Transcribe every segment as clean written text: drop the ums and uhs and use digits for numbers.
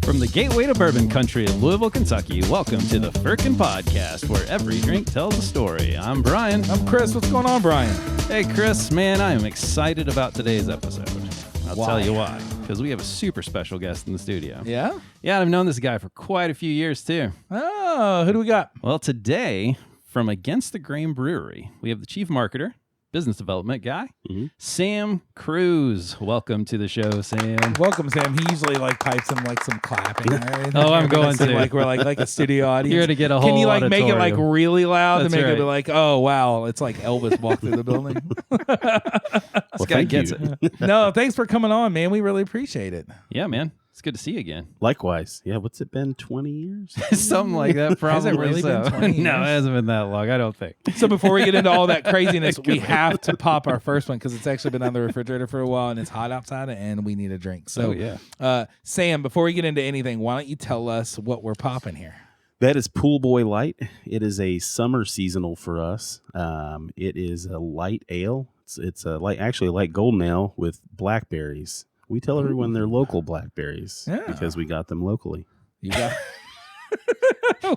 From the gateway to bourbon country of Louisville, Kentucky, welcome to the Firkin Podcast, where every drink tells a story. I'm Brian. I'm Chris. What's going on, Brian? Hey, Chris, man, I am excited about today's episode. I'll Why? tell you why. Because we have a super special guest in the studio. Yeah? Yeah, I've known this guy for quite a few years, too. Oh, who do we got? Well, today, from Against the Grain Brewery, we have the chief marketer, business development guy, Sam Cruz. Welcome to the show, Sam. Welcome, Sam. He usually pipes in some clapping. Right? Oh, I'm going to. We're like a studio audience. You're to get a whole Can you make it auditorium. really loud That's to make right. it be like, oh wow, it's like Elvis walked through the building. This guy gets it. No, thanks for coming on, man. We really appreciate it. Yeah, man. It's good to see you again. Likewise. Yeah, what's it been, 20 years? Something like that, probably. Has it really been 20 No, it years? hasn't been that long, I don't think. So before we get into all that craziness, we have to pop our first one because it's actually been on the refrigerator for a while and it's hot outside and we need a drink. So, yeah. Sam, before we get into anything, why don't you tell us what we're popping here? That is Pool Boy Light. It is a summer seasonal for us. It is a light ale. It's a light golden ale with blackberries. We tell everyone they're local blackberries because we got them locally. You got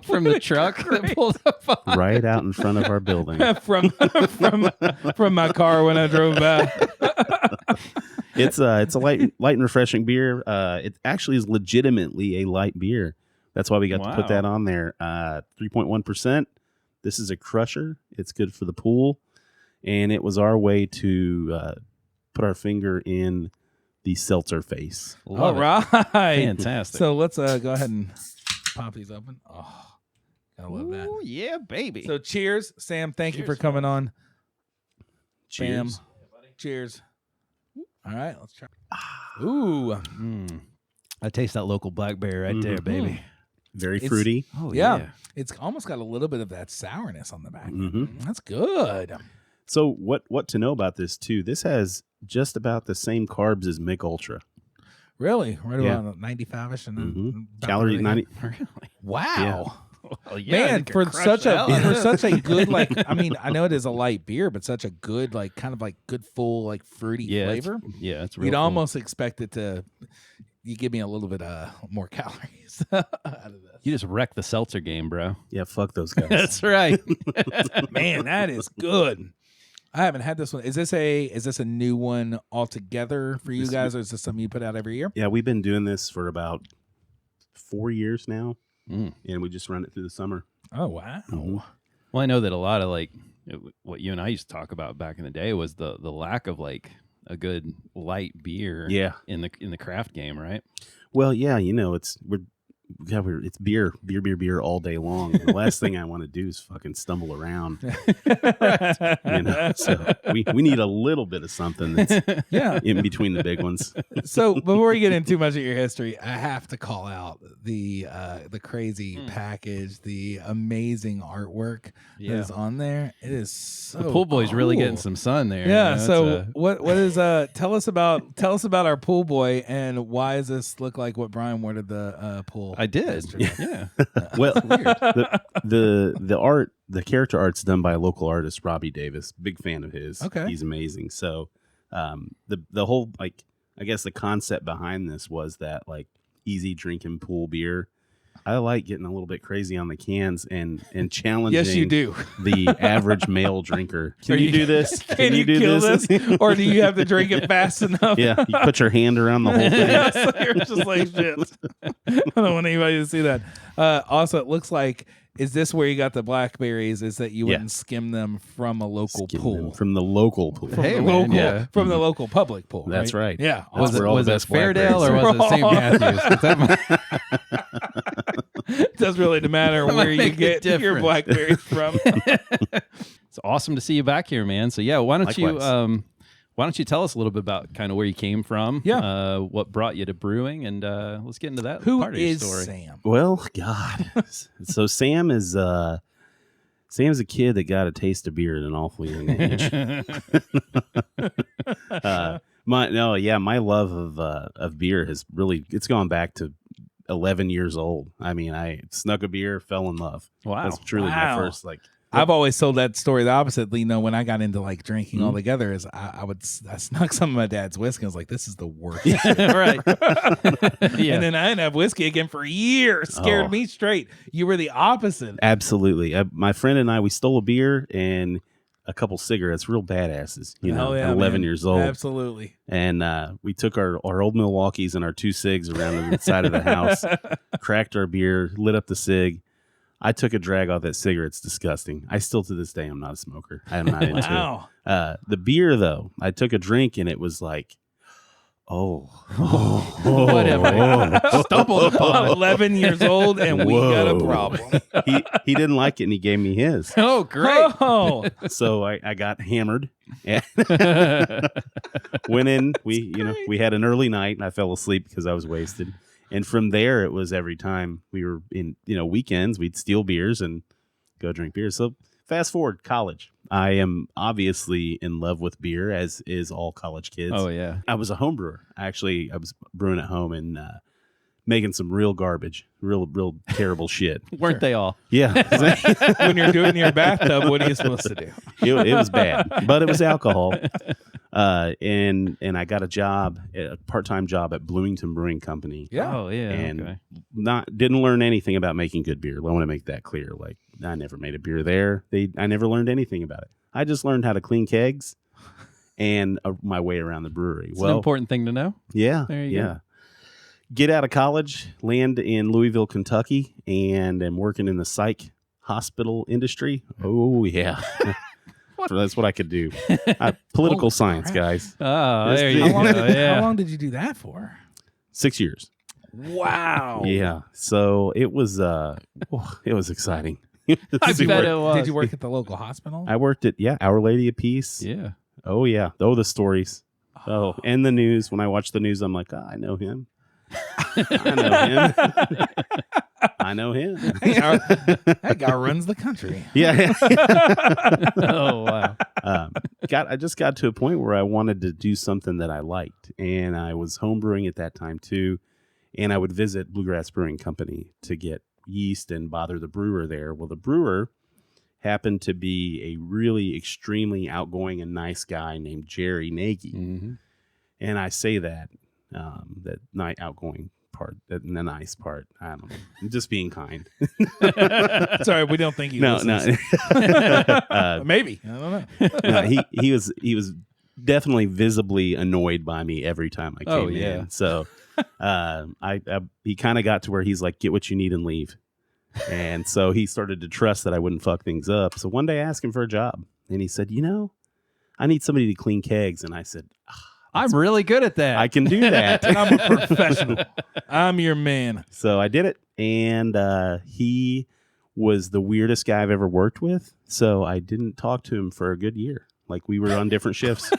From the truck that pulled up on. Right out in front of our building. from my car when I drove by. It's a light and refreshing beer. It actually is legitimately a light beer. That's why we got to put that on there. 3.1%. This is a crusher. It's good for the pool. And it was our way to put our finger in the seltzer face. All right. Fantastic. So let's go ahead and pop these open. Oh, gotta love that. Ooh, yeah, baby. So cheers, Sam. Thank you for coming on. Cheers. Bam. Cheers. All right, let's try. Ooh. I taste that local blackberry right there, baby. Very It's- fruity. Oh, Yeah. It's almost got a little bit of that sourness on the back. That's good. So what to know about this too? This has just about the same carbs as Mick Ultra. Really? Right Yeah. around 95-ish and then about Calories to- 90. Really? Wow. Well, yeah, Man, you can for crush such the hell out of such a it. good I know it is a light beer, but such a good good full fruity Yeah, flavor. it's real You'd cool. almost expect it to give me a little bit more calories out of this. You just wrecked the seltzer game, bro. Yeah, fuck those guys. That's right. Man, that is good. I haven't had this one. Is this a new one altogether for you guys, or is this something you put out every year? Yeah, we've been doing this for about 4 years now, Mm. and we just run it through the summer. Oh wow. Mhm. Well, I know that a lot of what you and I used to talk about back in the day was the lack of a good light beer Yeah. in the craft game, right? Well, yeah, it's beer all day long. The last thing I want to do is fucking stumble around. So we need a little bit of something that's Yeah. in between the big ones. So before we get into too much of your history, I have to call out the crazy package, the amazing artwork that is on there. It is so The pool boy's really cool. getting some sun there. Yeah. you know, So it's what is tell us about our pool boy and why does this look like what Brian wore to the pool? I did. yesterday? Yeah. Well, the character art's done by a local artist, Robbie Davis. Big fan of his. Okay. He's amazing. So the whole I guess the concept behind this was that easy drinking pool beer. I like getting a little bit crazy on the cans and challenging Yes, you do. the average male drinker. Can Are you do this? Can you do kill this? Or do you have to drink it fast enough? Yeah, you put your hand around the whole thing. So you're just like shit. I don't want anybody to see that. Also, it looks like, is this where you got the blackberries? Is that you wouldn't skim them from a local Skim pool? them from the local pool. From Hey, the man, local, yeah. from the local public pool. That's right. Yeah. Was That's it where all the was it best Fairdale or blackberries was it St. are. Matthews? 'Cause that It doesn't really matter That where might you make a get your difference. blackberries from. It's awesome to see you back here, man. So yeah, why don't Likewise. you tell us a little bit about kind of where you came from? Yeah. What brought you to brewing, and let's get into that Who part of your is story. Sam? Well, God. So Sam's a kid that got a taste of beer at an awful young age. My love of beer has it's gone back to 11 years old. I mean, I snuck a beer, fell in love. Wow. That's truly Wow. my first I've always told that story the opposite. You know, when I got into like drinking altogether, is I snuck some of my dad's whiskey. I was like, this is the worst. Right. And then I didn't have whiskey again for years. Scared me straight. You were the opposite. Absolutely. My friend and I, we stole a beer and a couple cigarettes, real badasses, you know, at 11 years old. Absolutely. And we took our old Milwaukees and our 2 cigs around the side of the house, cracked our beer, lit up the cig. I took a drag off that cigarette. It's disgusting. I still, to this day, am not a smoker. I'm not into it. The beer, though, I took a drink and it was like, whatever. Stumbled upon 11 years old and we got a problem. He didn't like it and he gave me his. Oh, great. So I got hammered. Went in. We had an early night and I fell asleep because I was wasted. And from there, it was every time we were in, weekends, we'd steal beers and go drink beer. So fast forward, college. I am obviously in love with beer, as is all college kids. Oh, yeah. I was a home brewer. Actually, I was brewing at home and making some real garbage, real terrible shit. Weren't they all? Yeah. When you're doing your bathtub, what are you supposed to do? It was bad, but it was alcohol. And I got a part-time job at Bloomington Brewing Company. Yeah. Oh, yeah. And didn't learn anything about making good beer. I want to make that clear. Like, I never made a beer there. I never learned anything about it. I just learned how to clean kegs and my way around the brewery. It's an important thing to know. Yeah. There you go. Get out of college, land in Louisville, Kentucky, and am working in the psych hospital industry. Oh, yeah. That's what I could do. Political science, guys. Oh, there you go. Yeah. How long did you do that for? 6 years. Wow. Yeah. So it was exciting. I bet it was. Did you work at the local hospital? I worked at Our Lady of Peace. Yeah. Oh yeah. Oh, the stories. Oh, and the news. When I watch the news, I'm like, I know him. I know him. That guy runs the country. Yeah. Oh wow. I just got to a point where I wanted to do something that I liked, and I was homebrewing at that time too. And I would visit Bluegrass Brewing Company to get yeast and bother the brewer there. Well, the brewer happened to be a really extremely outgoing and nice guy named Jerry Nagy. Mm-hmm. And I say that outgoing part, the nice part. I don't know. I'm just being kind. Sorry, we don't think he listens. Maybe. I don't know. No, he was definitely visibly annoyed by me every time I came in. So he kind of got to where he's like, get what you need and leave. And so he started to trust that I wouldn't fuck things up. So one day I asked him for a job and he said, I need somebody to clean kegs. And I said, I'm really good at that. I can do that. I'm a professional. I'm your man. So I did it. And he was the weirdest guy I've ever worked with. So I didn't talk to him for a good year. Like, we were on different shifts.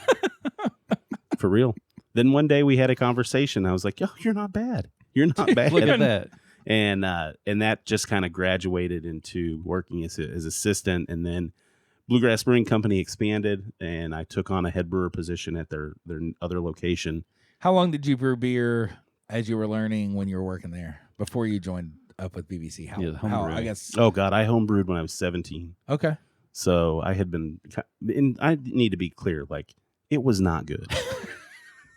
For real. Then one day we had a conversation. I was like, "Oh, you're not bad. You're not bad." Look at that. And that just kind of graduated into working as assistant. And then Bluegrass Brewing Company expanded, and I took on a head brewer position at their other location. How long did you brew beer as you were learning when you were working there before you joined up with BBC? How I guess. Oh God, I homebrewed when I was 17. Okay. So I had been, and I need to be clear, like, it was not good.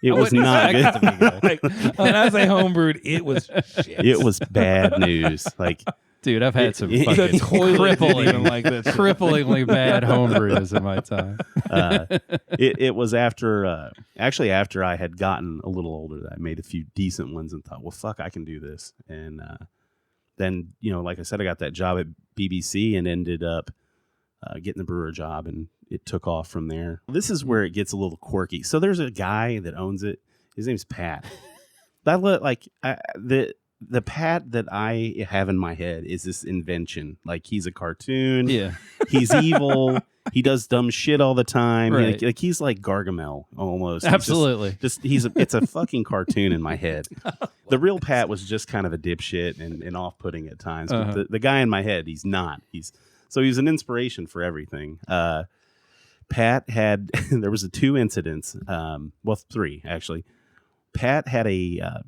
It was not good. To be good. Like, when I say homebrewed, it was shit. It was bad neuse. Like, dude, I've had some fucking cripplingly bad homebrews in my time. It was after I had gotten a little older that I made a few decent ones and thought, well, fuck, I can do this. And then, like I said, I got that job at BBC and ended up getting the brewer job, and it took off from there. This is where it gets a little quirky. So there's a guy that owns it. His name's Pat. The Pat that I have in my head is this invention. Like, he's a cartoon. Yeah. He's evil. He does dumb shit all the time. Right. Like he's like Gargamel almost. Absolutely. It's a fucking cartoon in my head. The real Pat was just kind of a dipshit and off-putting at times. But the guy in my head, he's not. So he's an inspiration for everything. Pat had, there was 2 incidents, 3 actually. Pat had a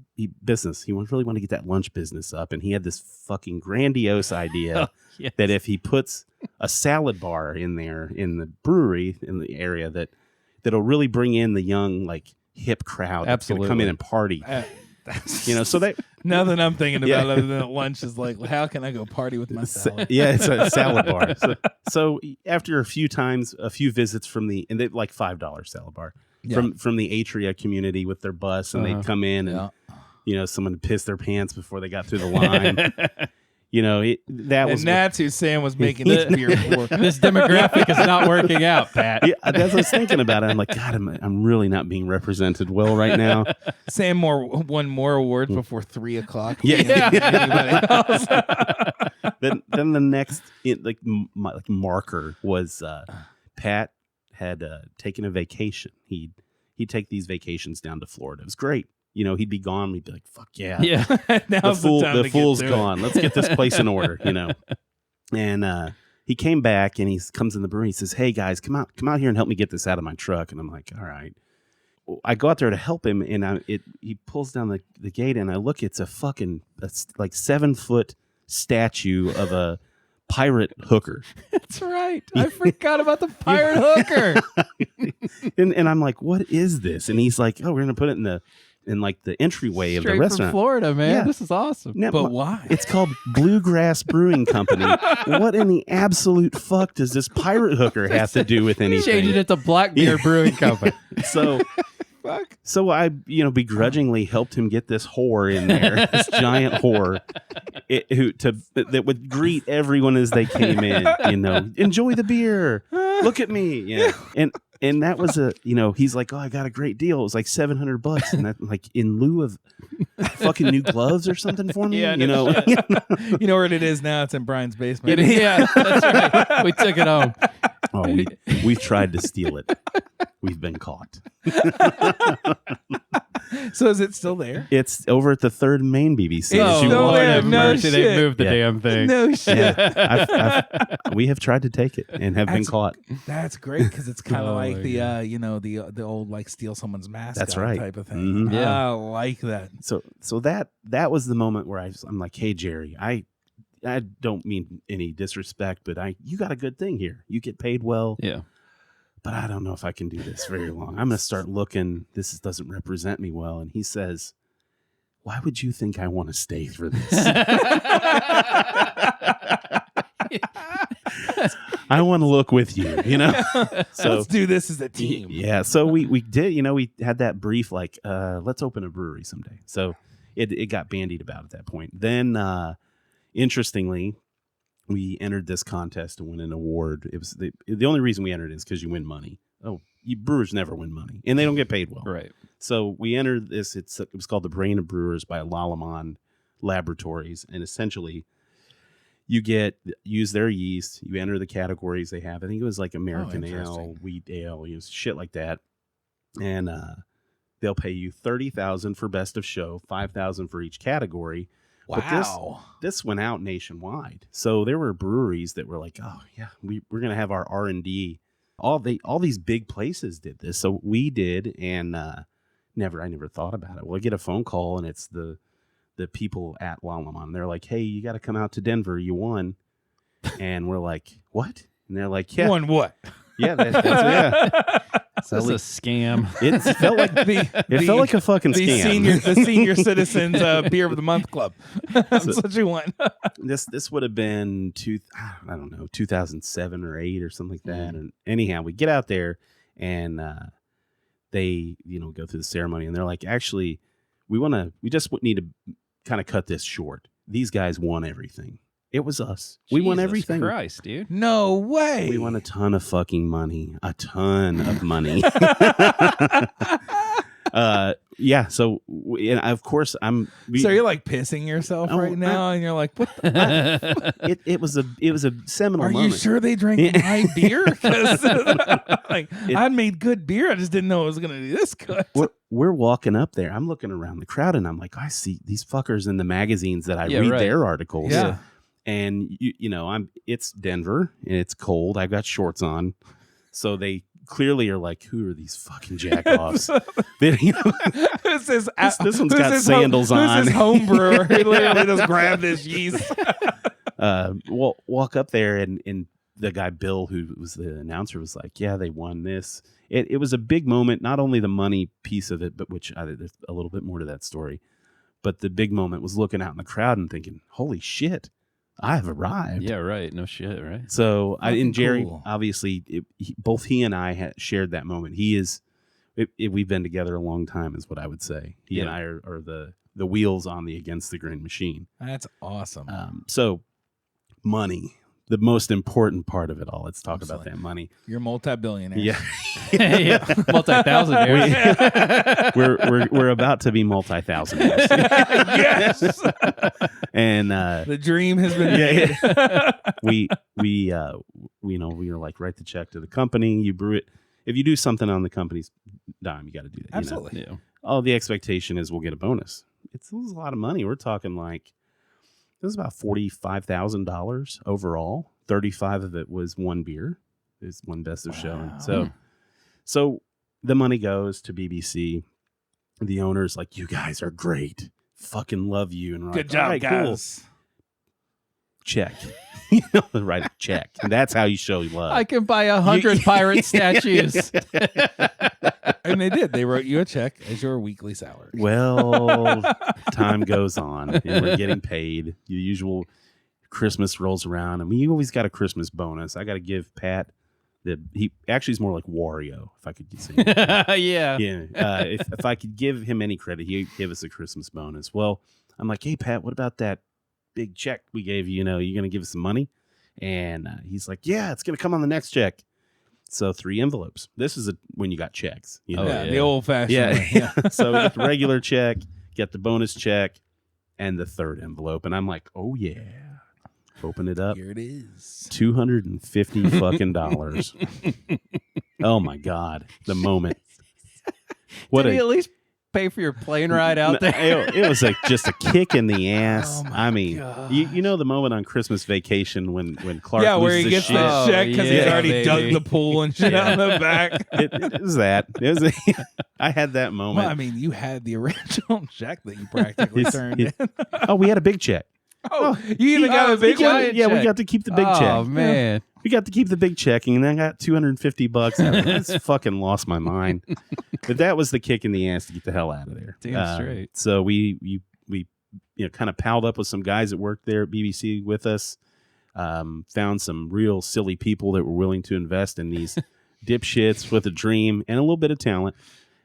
business. He really wanted to get that lunch business up, and he had this fucking grandiose idea that if he puts a salad bar in there in the brewery in the area, that'll really bring in the young, like, hip crowd that's going to come in and party. So that now that I'm thinking about other than lunch is like, how can I go party with my salad? Yeah, it's a salad bar. So after a few visits from like $5 salad bar from the Atria community with their bus, and they'd come in and someone would piss their pants before they got through the line. That's who Sam was making this beer for. This demographic is not working out, Pat. Yeah, that's what I was thinking about it. I'm like, God, I'm really not being represented well right now. Sam won more awards before 3:00. Then the next marker was Pat had taken a vacation. He'd take these vacations down to Florida. It was great. He'd be gone. We'd be like, fuck yeah. Yeah. The fool's gone. Let's get this place in order, And he came back and he comes in the brewery. He says, hey, guys, come out here and help me get this out of my truck. And I'm like, all right. I go out there to help him, and he pulls down the gate, and I look, it's a fucking 7-foot statue of a pirate hooker. That's right. I forgot about the pirate hooker. and I'm like, what is this? And he's like, oh, we're going to put it in the entryway of the restaurant. From Florida, man. Yeah. This is awesome. Now, but why? It's called Bluegrass Brewing Company. What in the absolute fuck does this pirate hooker have to do with anything? Changing it to Blackbeard Brewing Company. So I, begrudgingly helped him get this whore in there, this giant whore, that would greet everyone as they came in. Enjoy the beer. Look at me. Yeah. And that was he's like, oh, I got a great deal. It was like $700, and that, like, in lieu of fucking new gloves or something for me. Yeah, you know where it is now? It's in Brian's basement. Yeah, that's right. We took it home. Oh, we've tried to steal it. We've been caught. So is it still there? It's over at the third main BBC. No shit. They moved the damn thing. No shit. Yeah. We have tried to take it and have been caught. That's great, because it's kind of like the old, like, steal someone's mask. That's right. Type of thing. Mm-hmm. Yeah, I like that. So that was the moment where I'm like, hey, Jerry, I don't mean any disrespect, but you got a good thing here. You get paid well. Yeah. But I don't know if I can do this very long. I'm going to start looking. This doesn't represent me well. And he says, why would you think I want to stay for this? I want to look with you, So let's do this as a team. Yeah. So we did, we had that brief, like, let's open a brewery someday. So it got bandied about at that point. Then, interestingly, we entered this contest to win an award. It was the only reason we entered is because you win money. Oh, brewers never win money, and they don't get paid well. Right. So we entered this. It was called the Brain of Brewers by Lallemand Laboratories, and essentially, you use their yeast. You enter the categories they have. I think it was like American ale, wheat ale, shit like that, and they'll pay you $30,000 for best of show, $5,000 for each category. Wow. But this went out nationwide. So there were breweries that were like, oh, yeah, we're going to have our R&D. All these big places did this. So we did, and I never thought about it. Well, I get a phone call, and it's the people at Lallemand. They're like, hey, you got to come out to Denver. You won. And we're like, what? And they're like, yeah. Won what? Yeah, that's That's a scam. It felt like felt like a fucking scam. The senior citizens beer of the month club. That's what you want. This would have been 2007 or 8 or something like that. And anyhow, we get out there, and they go through the ceremony, and they're like, actually, we just need to kind of cut this short. These guys won everything. It was us. We won everything. Christ, dude. No way. We won a ton of fucking money. A ton of money. Yeah. So, and of course, so you're like pissing yourself right now, and you're like, "What?" It was a seminal moment. Are you sure they drank my beer? Because I made good beer. I just didn't know it was going to be this good. We're walking up there. I'm looking around the crowd, and I'm like, I see these fuckers in the magazines that I read their articles. Yeah. And it's Denver and it's cold. I've got shorts on, so they clearly are like, who are these fucking jack-offs? This one's got sandals on. Who's his home brewer? He literally just grabbed this yeast. Walk up there, and the guy, Bill, who was the announcer, was like, yeah, they won this. It was a big moment, not only the money piece of it, but there's a little bit more to that story. But the big moment was looking out in the crowd and thinking, holy shit, I have arrived. Yeah, right. No shit, right? So Jerry, obviously, both he and I had shared that moment. We've been together a long time, is what I would say. He and I are the wheels on the Against the Grain machine. That's awesome. So money, the most important part of it all. Let's talk about that money. You're multi-billionaire. Yeah. Multi-thousandaires. We're about to be multi-thousandaires. Yes. And the dream has been made. we were like, write the check to the company, you brew it. If you do something on the company's dime, you got to do that. Absolutely. You know? Oh, the expectation is we'll get a bonus. It was a lot of money. We're talking like, it was about $45,000 overall. 35 of it was one beer. It's one best of show. And so the money goes to BBC. The owner's like, you guys are great. Fucking love you. And we're good like, job, right, guys. Cool. Check. Write a check. And that's how you show love. I can buy 100 pirate statues. And they did. They wrote you a check as your weekly salary. Well, time goes on and we're getting paid. The usual Christmas rolls around. I mean, you always got a Christmas bonus. I got to give Pat he actually is more like Wario, if I could say. Yeah. If I could give him any credit, he'd give us a Christmas bonus. Well, I'm like, hey, Pat, what about that big check we gave you? You know, you going to give us some money? And he's like, yeah, it's going to come on the next check. So 3 envelopes. This is when you got checks. You know? The old-fashioned way. Yeah. So we got the regular check, get the bonus check, and the 3rd envelope. And I'm like, oh, yeah. Open it up. Here it is. $250 fucking dollars. Oh, my God. The moment. Did he at least pay for your plane ride out there? It was like just a kick in the ass. Oh I mean, you know the moment on Christmas Vacation when Clark where he gets shit? the check because he's already dug the pool and shit out in the back. It was that. I had that moment. Well, I mean, you had the original check that you practically turned in. Oh, we had a big check. Oh, you even got a big one? Yeah, we got to keep the big check. Oh, man. We got to keep the big check, and then I got $250. I just fucking lost my mind. But that was the kick in the ass to get the hell out of there. Damn straight. So we kind of palled up with some guys that worked there at BBC with us. Found some real silly people that were willing to invest in these dipshits with a dream and a little bit of talent,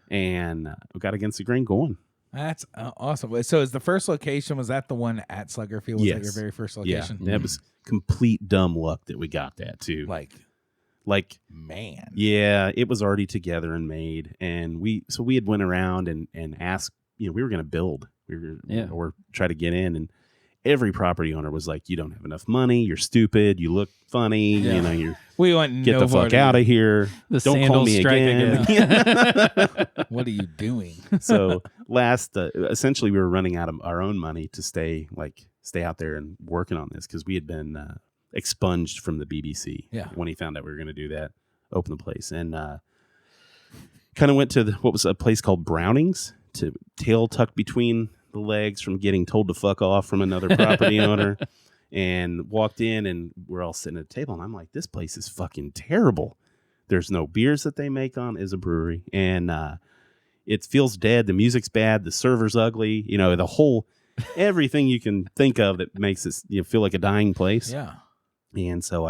and we got Against the Grain going. That's awesome. So is the first location, was that the one at Sluggerfield? Was that your very first location? Yeah, that was complete dumb luck that we got that too. Like man. Yeah, it was already together and made, and we had went around and asked, we were going to build, or try to get in, and every property owner was like, you don't have enough money, you're stupid, you look funny, we want get the fuck out of here. Don't call me again. What are you doing? So essentially we were running out of our own money to stay out there and working on this because we had been expunged from the BBC when he found out we were going to do that, open the place, and kind of went to what was a place called Browning's, to tail tucked between the legs from getting told to fuck off from another property owner, and walked in, and we're all sitting at a table, and I'm like, this place is fucking terrible. There's no beers that they make on as a brewery, and it feels dead. The music's bad. The server's ugly. The whole everything you can think of that makes it feel like a dying place. Yeah. And so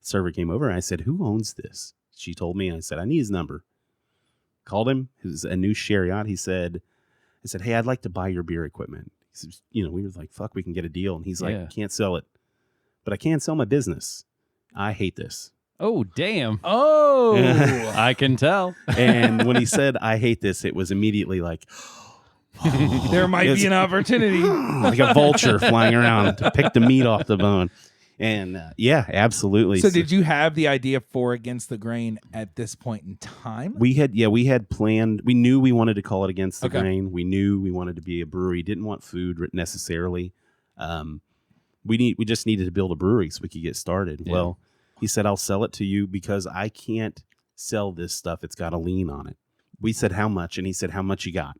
server came over, and I said, who owns this? She told me, and I said, I need his number. Called him. It was a new Chariot. I said, hey, I'd like to buy your beer equipment. He said, we were like, fuck, we can get a deal. And he's like, I can't sell it, but I can sell my business. I hate this. Oh, damn. Oh, I can tell. And when he said, I hate this, it was immediately like, there might be an opportunity. Like a vulture flying around to pick the meat off the bone. And yeah, absolutely. So did you have the idea for Against the Grain at this point in time? We had planned. We knew we wanted to call it Against the Grain. We knew we wanted to be a brewery. Didn't want food necessarily. We just needed to build a brewery so we could get started. Yeah. Well, he said, I'll sell it to you because I can't sell this stuff. It's got a lien on it. We said, how much? And he said, how much you got?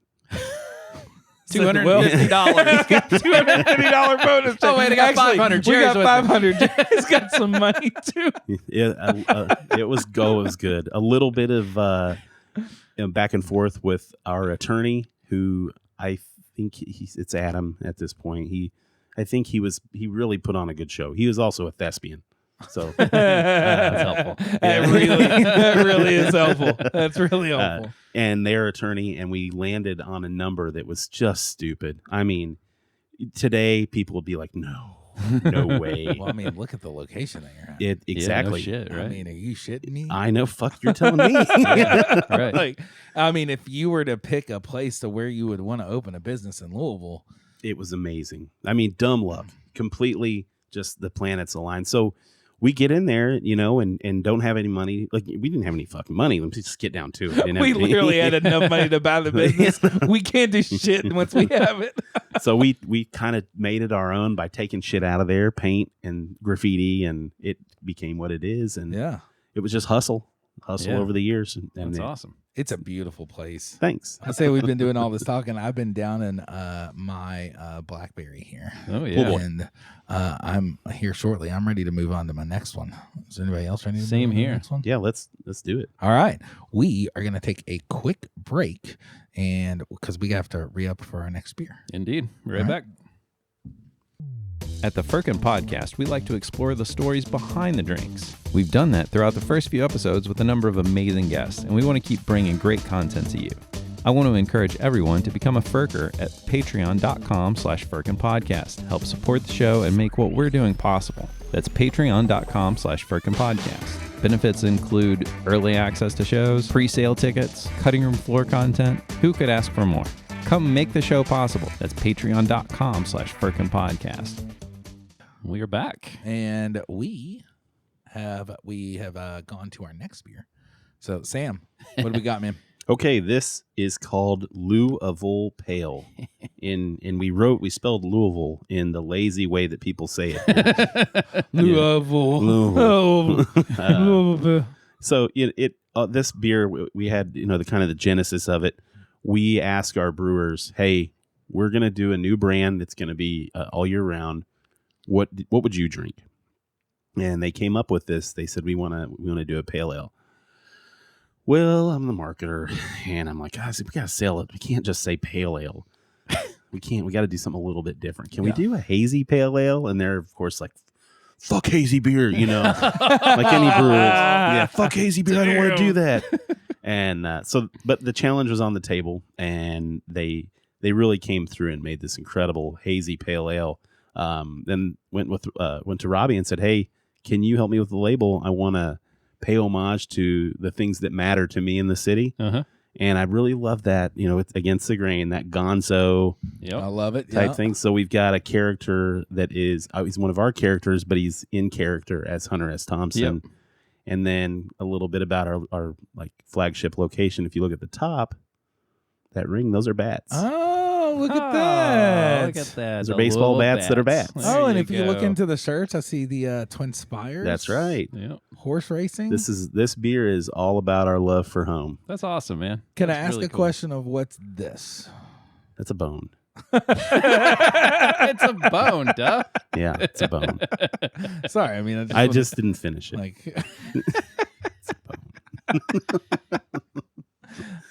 $250. $250 bonus. Oh wait, I got 500. We Jerry's got with 500. Jerry's got some money too. Yeah, it was good. A little bit of back and forth with our attorney, who I think it's Adam at this point. I think he really put on a good show. He was also a thespian. So that's helpful. That really is helpful. That's really helpful. And their attorney, and we landed on a number that was just stupid. I mean, today people would be like, no way. Well, I mean, look at the location that you're at. Exactly. Yeah, no shit, right? I mean, are you shitting me? I know. Fuck, you're telling me. Right. Like, I mean, if you were to pick a place to where you would want to open a business in Louisville, it was amazing. I mean, dumb luck. Completely just the planets aligned. So we get in there, and don't have any money. Like, we didn't have any fucking money. Let's just get down to it. we literally had enough money to buy the business. We can't do shit once we have it. So we kind of made it our own by taking shit out of there, paint and graffiti, and it became what it is. And it was just hustle over the years. And that's awesome. It's a beautiful place. Thanks. I say we've been doing all this talking. I've been down in my Blackberry here. Oh yeah. And I'm here shortly. I'm ready to move on to my next one. Is anybody else ready to Same move on to here. the next one? Yeah, let's do it. All right. We are going to take a quick break, and because we have to re-up for our next beer. Indeed. Right back. At the Firkin Podcast, we like to explore the stories behind the drinks. We've done that throughout the first few episodes with a number of amazing guests, and we want to keep bringing great content to you. I want to encourage everyone to become a Firker at patreon.com/Firkin Podcast. Help support the show and make what we're doing possible. That's patreon.com/Firkin Podcast. Benefits include early access to shows, pre-sale tickets, cutting room floor content. Who could ask for more? Come make the show possible. That's patreon.com/Firkin Podcast. We are back. And we have gone to our next beer. So, Sam, what do we got, man? Okay, this is called Louisville Pale. We spelled Louisville in the lazy way that people say it. Louisville. So this beer, we had the genesis of it. We ask our brewers, hey, we're gonna do a new brand that's gonna be all year round. What would you drink? And they came up with this. They said we want to do a pale ale. Well, I'm the marketer, and I'm like, guys, we got to sell it. We can't just say pale ale. We got to do something a little bit different. Can we do a hazy pale ale? And they're, of course, like, fuck hazy beer, like any brewers. Yeah, fuck hazy beer. I don't want to do that. And but the challenge was on the table, and they really came through and made this incredible hazy pale ale. Then went to Robbie and said, hey, can you help me with the label? I want to pay homage to the things that matter to me in the city. Uh-huh. And I really love that, it's Against the Grain, that gonzo I love it. type thing. So we've got a character that is, he's one of our characters, but he's in character as Hunter S. Thompson. Yep. And then a little bit about our like flagship location. If you look at the top, that ring, those are bats. Oh, look at that. Look at that. Those are baseball bats that are bats. Oh, and if you look into the shirts, I see the Twin Spires. That's right. Yep. Horse racing. This beer is all about our love for home. That's awesome, man. Can That's I ask really a cool. question of what's this? That's a bone. It's a bone, duh. Yeah, it's a bone. Sorry, I mean, I just didn't finish it. like It's a bone.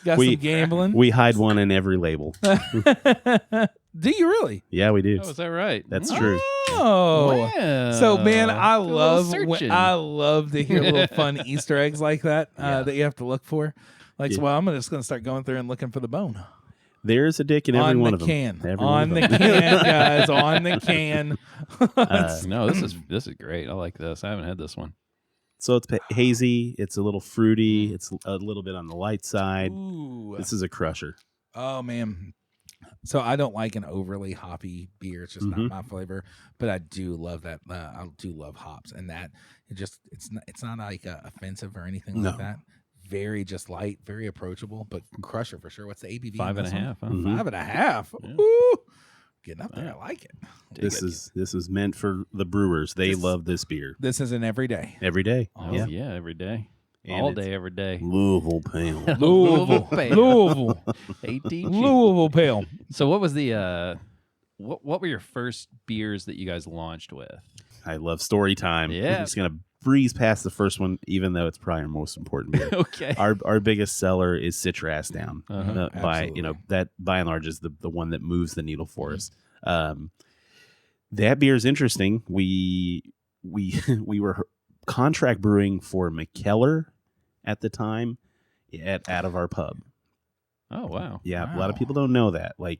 got some gambling. We hide one in every label. Do you really? Yeah, we do. Oh, is that right? That's true. Oh, Wow. so man, I Do a little love to hear little fun Easter eggs like that that you have to look for. Like, so, Yeah. well, I'm just going to start going through and looking for the bone There's a dick in every on one the of them. can. Every one On of the them. can, guys. On the can. No, this is great. I like this. I haven't had this one. So it's hazy. It's a little fruity. It's a little bit on the light side. Ooh. This is a crusher. Oh man. So I don't like an overly hoppy beer. It's just not my flavor. But I do love that. I do love hops, and that it's not like offensive or anything like that. Very just light, very approachable, but crusher for sure. What's the ABV? 5.5. Huh? 5.5. Yeah. Ooh, getting up there. I like it. This is meant for the brewers. They love this beer This is an everyday. every day. Oh yeah, every day. And All it's day, every day. Louisville Pale. Louisville. 18. Louisville Pale. So what was the what were your first beers that you guys launched with? I love story time. Yeah. I'm just gonna breeze past the first one, even though it's probably our most important beer. Okay. Our biggest seller is Citra Ass Down. Uh-huh. By that by and large is the one that moves the needle for us. That beer is interesting. We were contract brewing for McKellar at the time out of our pub. Oh wow. Yeah, Wow. a lot of people don't know that. Like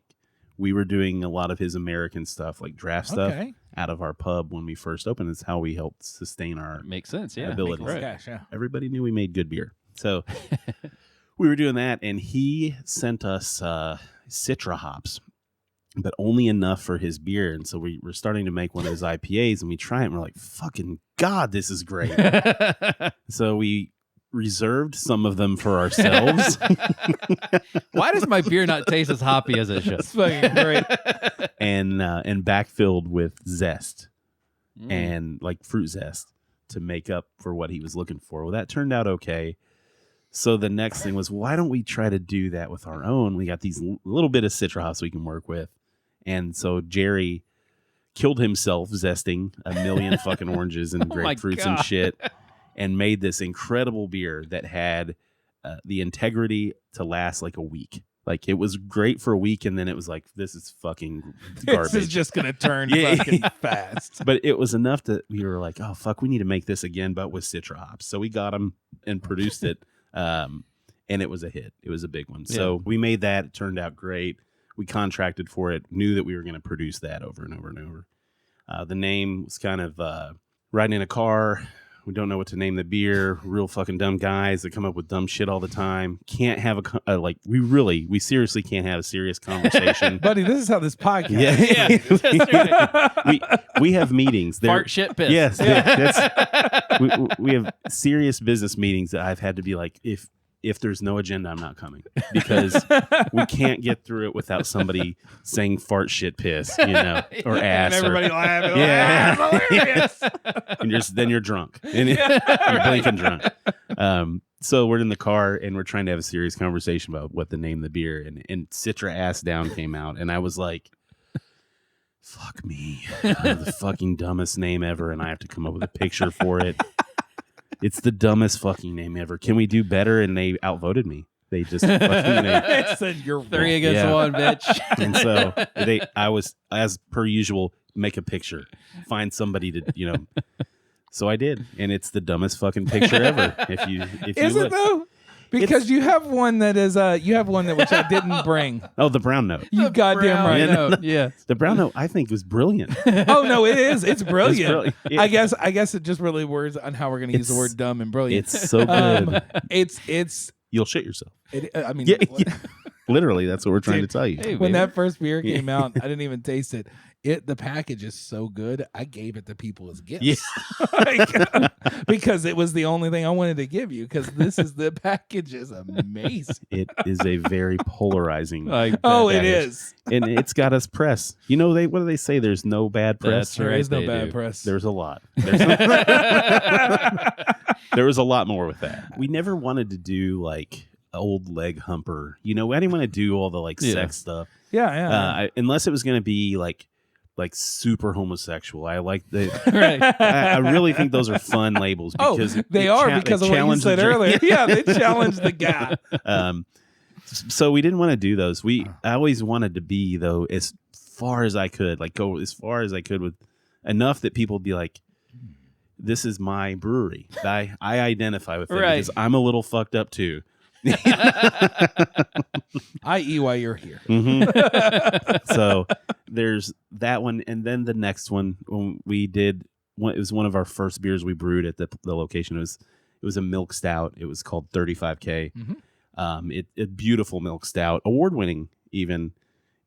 we were doing a lot of his American stuff, like draft stuff, out of our pub when we first opened. It's how we helped sustain our Makes sense. Yeah. abilities. Right. Gosh, yeah. Everybody knew we made good beer. So we were doing that, and he sent us Citra hops, but only enough for his beer. And so we were starting to make one of his IPAs, and we try it, and we're like, fucking God, this is great. So we reserved some of them for ourselves. Why does my beer not taste as hoppy as it should? That's fucking great. and backfilled with zest Mm. and like fruit zest to make up for what he was looking for. Well, that turned out okay. So the next thing was, why don't we try to do that with our own? We got these little bit of Citra hops we can work with. And so Jerry killed himself zesting a million fucking oranges and Oh my grapefruits and God. shit, and made this incredible beer that had the integrity to last like a week. Like it was great for a week, and then it was like, this is fucking garbage. This is just gonna turn Yeah. fucking fast. But it was enough that we were like, oh fuck, we need to make this again, but with Citra hops. So we got them and produced it, and it was a hit. It was a big one. So we made that. It turned out great. We contracted for it. Knew that we were going to produce that over and over and over. The name was kind of riding in a car. We don't know what to name the beer. Real fucking dumb guys that come up with dumb shit all the time. Can't have we seriously can't have a serious conversation. Buddy, this is how this podcast Yeah. That's right. we have meetings. Fart shit piss. Yes, that's, we have serious business meetings that I've had to be like, if there's no agenda, I'm not coming, because we can't get through it without somebody saying fart shit piss, or ass, and everybody laughing. Yeah. "Ah, hilarious." and then you're drunk and you're blinking drunk. So we're in the car and we're trying to have a serious conversation about what the name of the beer, and Citra Ass Down came out, and I was like, fuck me, the fucking dumbest name ever, and I have to come up with a picture for it. It's the dumbest fucking name ever. Can we do better? And they outvoted me. They just fucking They said you're 3 against Yeah. 1, bitch. And so I was, as per usual, make a picture, find somebody to, So I did, and it's the dumbest fucking picture ever. If you Is it look. though? Because you have one that is which I didn't bring. Oh, the brown note. You goddamn Brown right. note, yeah. The brown note I think was brilliant. Oh no, it is. It's brilliant. brilliant. Yeah. I guess it just really words on how we're going to use the word dumb and brilliant. It's so good. It's. You'll shit yourself. I mean, Yeah. Literally, that's what we're trying Dude, to tell you. Hey, when baby. that first beer came out, I didn't even taste it. The package is so good. I gave it to people as gifts. Yeah. Because it was the only thing I wanted to give you. Because the package is amazing. It is a very polarizing. Like, Oh, that it is. is. And it's got us press. What do they say? There's no bad press. That's There right, is no they bad do. press. There's a lot. There was a lot more with that. We never wanted to do like old leg humper. I didn't want to do all the sex stuff. Yeah. Unless it was going to be like super homosexual. I like the. right. I really think those are fun labels because they are because of what you said earlier. Yeah, they challenged the guy. So we didn't want to do those. I always wanted to be though as far as I could, go as far as I could with enough that people would be like, "This is my brewery." I identify with it because I'm a little fucked up too. I.e., why you're here. Mm-hmm. So there's that one, and then the next one when we did. It was one of our first beers we brewed at the location. It was a milk stout. It was called 35K. Mm-hmm. A beautiful milk stout, award winning. Even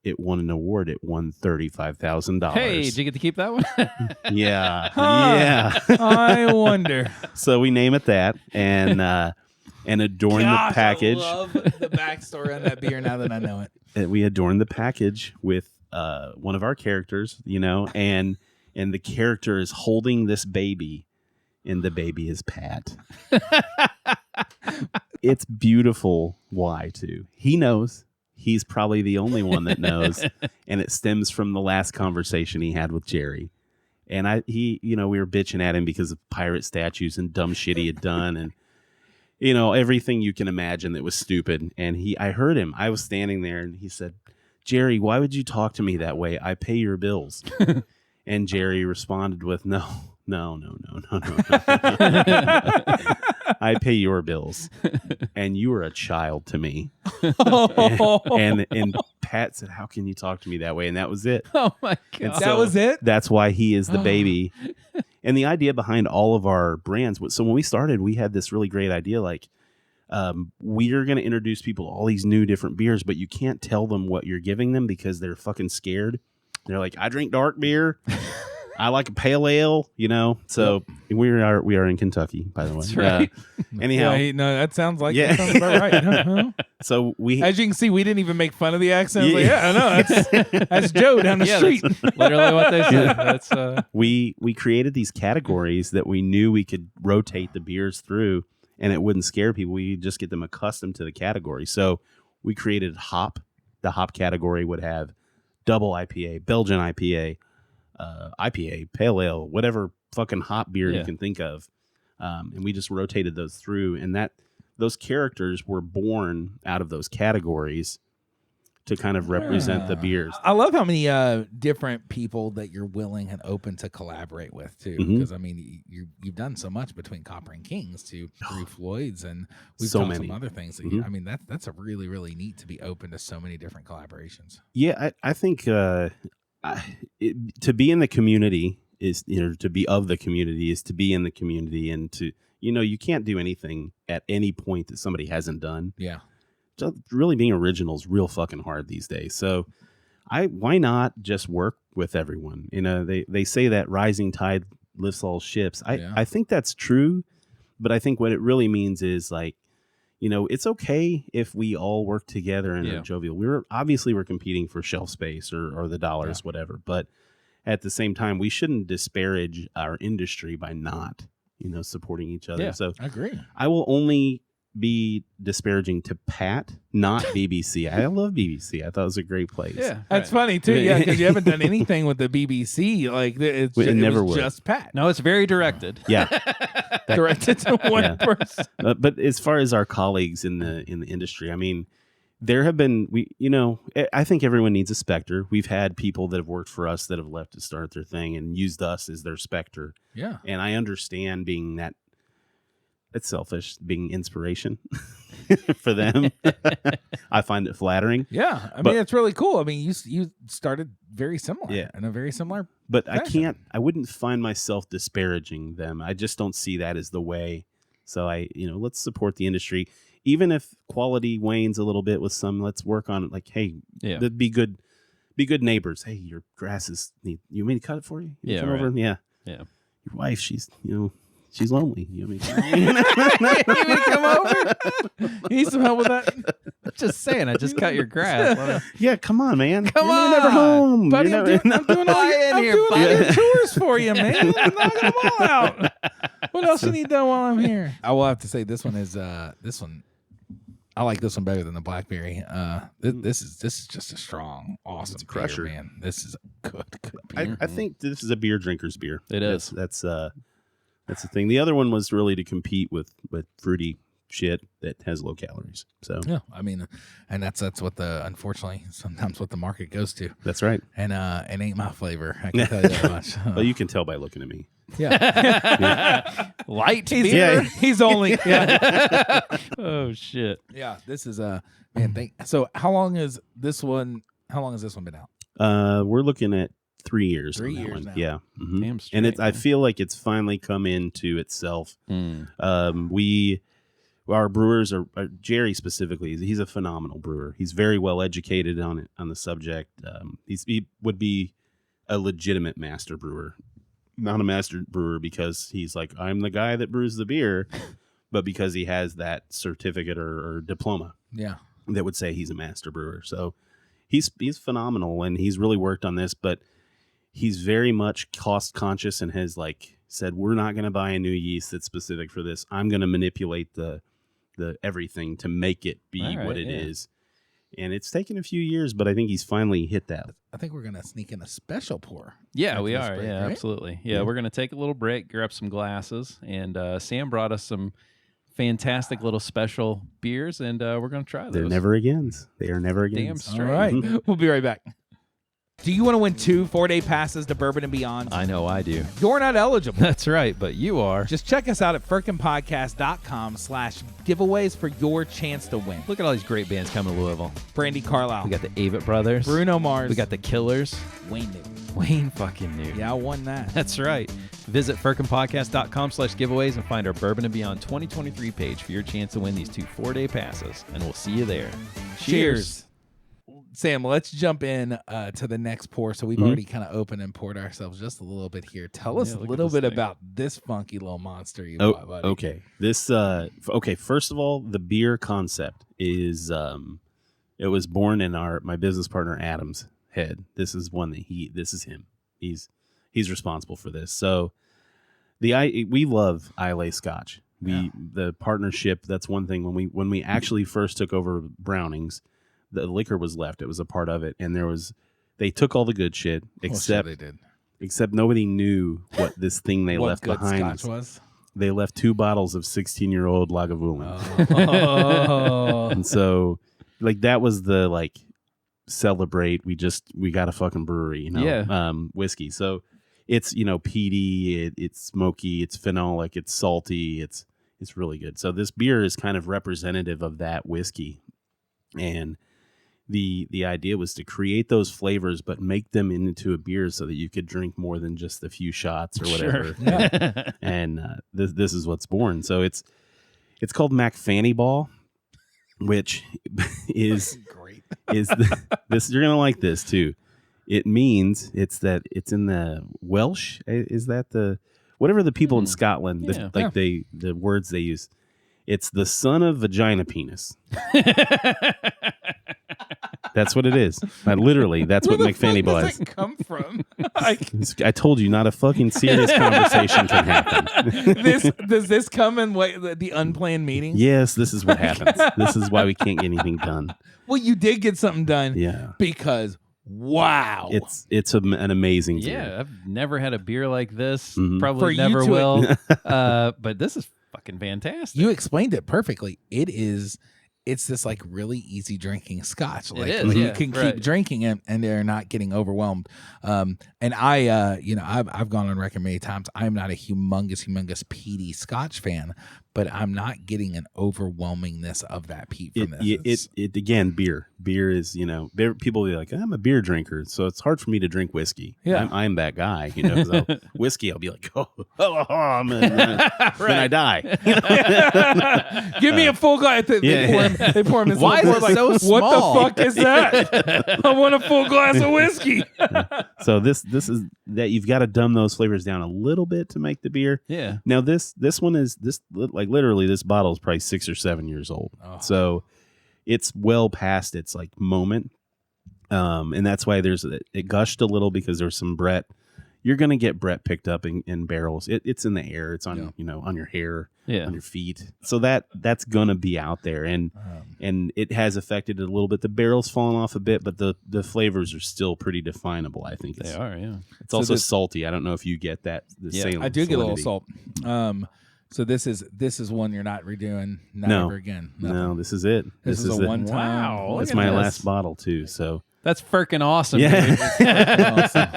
it won an award. It won $35,000. Hey, did you get to keep that one? Yeah, Huh. yeah. I wonder. So we name it that, and adorn Gosh, the package. I love the backstory on that beer now that I know it. And we adorn the package with one of our characters, and the character is holding this baby, and the baby is Pat. It's beautiful why, too. He knows. He's probably the only one that knows, and it stems from the last conversation he had with Jerry. And we were bitching at him because of pirate statues and dumb shit he had done, and everything you can imagine that was stupid. And I heard him. I was standing there, and he said, "Jerry, why would you talk to me that way? I pay your bills." And Jerry responded with, "No. I pay your bills, and you are a child to me." and Pat said, "How can you talk to me that way?" And that was it. Oh my God. That was it? That's why he is the baby. And the idea behind all of our brands, so when we started, we had this really great idea, like, we are going to introduce people to all these new different beers, but you can't tell them what you're giving them because they're fucking scared. They're like, "I drink dark beer. I like a pale ale," So we are in Kentucky, by the way. That's right. Anyhow, no, that sounds like that sounds about right. So as you can see, we didn't even make fun of the accent. I know that's Joe down the street. That's literally what they said. That's we created these categories that we knew we could rotate the beers through, and it wouldn't scare people. We just get them accustomed to the category. So we created hop. The hop category would have double IPA, Belgian IPA, IPA, pale ale, whatever fucking hop beer you can think of. And we just rotated those through, and those characters were born out of those categories to kind of represent the beers. I love how many different people that you're willing and open to collaborate with too. Because I mean, you've done so much between Copper and Kings to Brew Floyd's, and we've So done many. some other things. That I mean, that's a really, really neat to be open to so many different collaborations. Yeah, I think to be in the community is, to be of the community is to be in the community, and to, you can't do anything at any point that somebody hasn't done. Yeah. So really being original is real fucking hard these days. So why not just work with everyone? They say that rising tide lifts all ships. I think that's true, but I think what it really means is, like, it's okay if we all work together and are jovial. We're competing for shelf space or the dollars, whatever. But at the same time, we shouldn't disparage our industry by not, supporting each other. Yeah, So I agree. I will only be disparaging to Pat, not BBC. I love BBC. I thought it was a great place. yeah. That's funny too. Yeah, because you haven't done anything with the BBC. Like it never was would. just Pat. No, it's very directed. Yeah. Directed to one person. But as far as our colleagues in the industry, I mean, there have been, I think everyone needs a specter. We've had people that have worked for us that have left to start their thing and used us as their specter. Yeah. And I understand being that. It's selfish, being inspiration for them. I find it flattering. Yeah, I mean, it's really cool. I mean, you started very similar, in a very similar. But fashion. I wouldn't find myself disparaging them. I just don't see that as the way. So let's support the industry, even if quality wanes a little bit with some. Let's work on it. Like, hey, be good neighbors. Hey, your grass is. You want me to cut it for you? Come over. Yeah. Your wife, she's she's lonely. You want me to come over? You need some help with that? Just saying, I just cut your grass. Yeah, come on, man. Come You're on, never home, buddy. I'm doing all your chores for you, man. I'm knocking them all out. What else you need done while I'm here? I will have to say this one is this one. I like this one better than the Blackberry. This is just a strong, awesome crusher, beer, man. This is a good beer. I think this is a beer drinker's beer. It is. That's the thing. The other one was really to compete with fruity shit that has low calories. So yeah, I mean, and that's what unfortunately sometimes what the market goes to. That's right. And it ain't my flavor. I can tell you that much. Well, you can tell by looking at me. Yeah. Light beer. He's only. Yeah. Oh shit. Yeah. This is man. So how long has this one been out? We're looking at 3 years. 3 years now. Yeah. Mm-hmm. Damn straight, and I feel like it's finally come into itself. Our brewers are Jerry specifically. He's a phenomenal brewer. He's very well educated on the subject. He would be a legitimate master brewer, not a master brewer because he's like, I'm the guy that brews the beer, but because he has that certificate or diploma. Yeah, that would say he's a master brewer. So he's phenomenal, and he's really worked on this, but he's very much cost conscious and has like said, we're not going to buy a new yeast that's specific for this. I'm going to manipulate the everything to make it be what it is. And it's taken a few years, but I think he's finally hit that. I think we're going to sneak in a special pour. Yeah, we are. Break, right? Right? Absolutely. Yeah, we're going to take a little break, grab some glasses, and Sam brought us some fantastic little special beers, and we're going to try those. They're never agains. They are never agains. Damn straight. All right. We'll be right back. Do you want to win 2 4-day passes to Bourbon and Beyond? I know I do. You're not eligible. That's right, but you are. Just check us out at firkinpodcast.com/giveaways for your chance to win. Look at all these great bands coming to Louisville. Brandy Carlisle. We got the Avett Brothers. Bruno Mars. We got the Killers. Wayne Newton. Wayne fucking knew. Yeah, I won that. That's right. Visit firkinpodcast.com/giveaways and find our Bourbon and Beyond 2023 page for your chance to win these 2 4-day passes. And we'll see you there. Cheers. Sam, let's jump in to the next pour. So we've already kind of opened and poured ourselves just a little bit here. Tell us a little bit about this funky little monster you bought, buddy. Okay. This first of all, the beer concept is it was born in my business partner Adam's head. This is one that this is him. He's responsible for this. So we love Islay Scotch. The partnership, that's one thing when we actually first took over Brownings, the liquor was left. It was a part of it, and they took all the good shit except they did. Except nobody knew what this thing they left good behind Scotch was. They left 2 bottles of 16-year-old Lagavulin. Oh. And so that was the celebrate. We got a fucking brewery, whiskey. So it's peaty, it's smoky, it's phenolic, it's salty, it's really good. So this beer is kind of representative of that whiskey, and the idea was to create those flavors but make them into a beer so that you could drink more than just a few shots or whatever. Sure. Yeah. And this is what's born. So it's called Mac Fanny Ball, which is great. This you're gonna like this too. It means it's in the Welsh. Is that the whatever the people in Scotland the words they use? It's the son of vagina penis. That's what it is. Literally, that's what McFanny Ball is. Where the fuck does that come from? I told you, not a fucking serious conversation can happen. Does this come in the unplanned meetings? Yes, this is what happens. This is why we can't get anything done. Well, you did get something done. Yeah. Because wow, it's an amazing beer. Yeah, I've never had a beer like this. Mhm. Probably never will. But this is fucking fantastic. You explained it perfectly. It's this really easy drinking Scotch. It is, you yeah, can right. keep drinking it and they're not getting overwhelmed. And I've gone on record many times. I'm not a humongous peaty Scotch fan, but I'm not getting an overwhelmingness of that peat from this. It again, beer. Beer is, people will be like, I'm a beer drinker, so it's hard for me to drink whiskey. Yeah. I'm that guy, so whiskey, I'll be like, then I die. Give me a full glass. They pour him in. Why is it so small? What the fuck is that? I want a full glass of whiskey. So this is that you've got to dumb those flavors down a little bit to make the beer. Yeah. Now this one is literally this bottle is probably 6 or 7 years old. Oh. So it's well past its moment. And that's why it gushed a little because there's some Brett. You're going to get Brett picked up in barrels. It's in the air. It's on, on your hair, on your feet. So that's going to be out there. And it has affected it a little bit. The barrel's fallen off a bit, but the flavors are still pretty definable. I think They are, yeah. It's also salty. I don't know if you get that. I do get a little salt. So this is one you're not redoing ever again. Nothing. No, this is it. This is a one time. Wow. It's my last bottle too. So that's freaking awesome. Yeah. Awesome.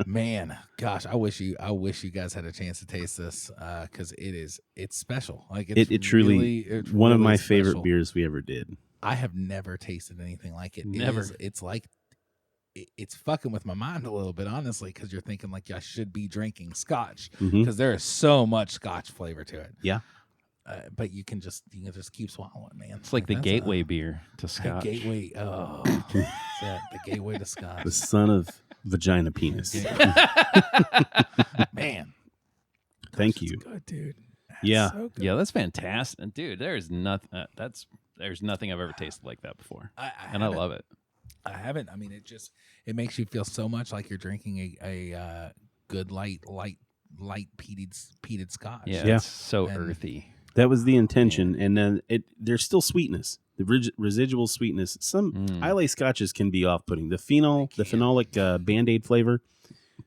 Man, gosh, I wish you guys had a chance to taste this because it's special. It truly one of my favorite beers we ever did. I have never tasted anything like it. Never. It's fucking with my mind a little bit, honestly, because you're thinking I should be drinking Scotch because there is so much Scotch flavor to it. Yeah. But you can just keep swallowing, man. It's like the gateway beer to Scotch. Gateway. Oh, the gateway to Scotch. The son of vagina penis. Man. Thank you. Good, dude. Yeah. So good. Yeah, that's fantastic. And dude, there's nothing I've ever tasted like that before. I love it. I haven't. I mean, it makes you feel so much like you're drinking a good light light peated Scotch. Yeah. It's so And- earthy. That was the intention, and then there's still sweetness, the residual sweetness. Some Islay Scotches can be off-putting. The phenolic Band-Aid flavor.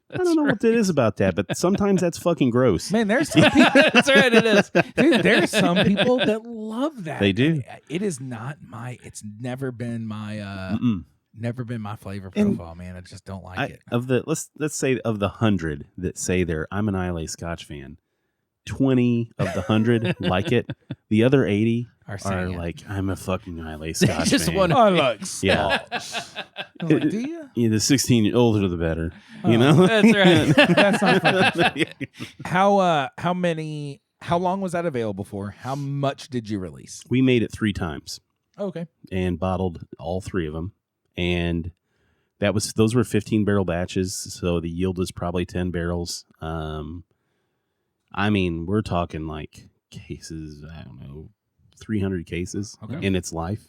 I don't know what it is about that, but sometimes that's fucking gross. Man, there's some people. That's right, it is. Dude, there's some people that love that. They do. And it is not my. It's never been my. Never been my flavor And profile, man. I just don't like it. Of the let's say of the 100 that say I'm an Islay Scotch fan, 20 of the 100 like it. The other 80 are like, I'm a fucking Islay Scotch just fan. want I like Yeah. I'm like, do you? Yeah, the 16 older the better. You know. That's right. That's not fucking true. How long was that available for? How much did you release? We made it 3 times Okay. and bottled all 3 of them, and those were 15 barrel batches, so the yield was probably 10 barrels. I mean, we're talking like cases, I don't know, 300 cases in its life,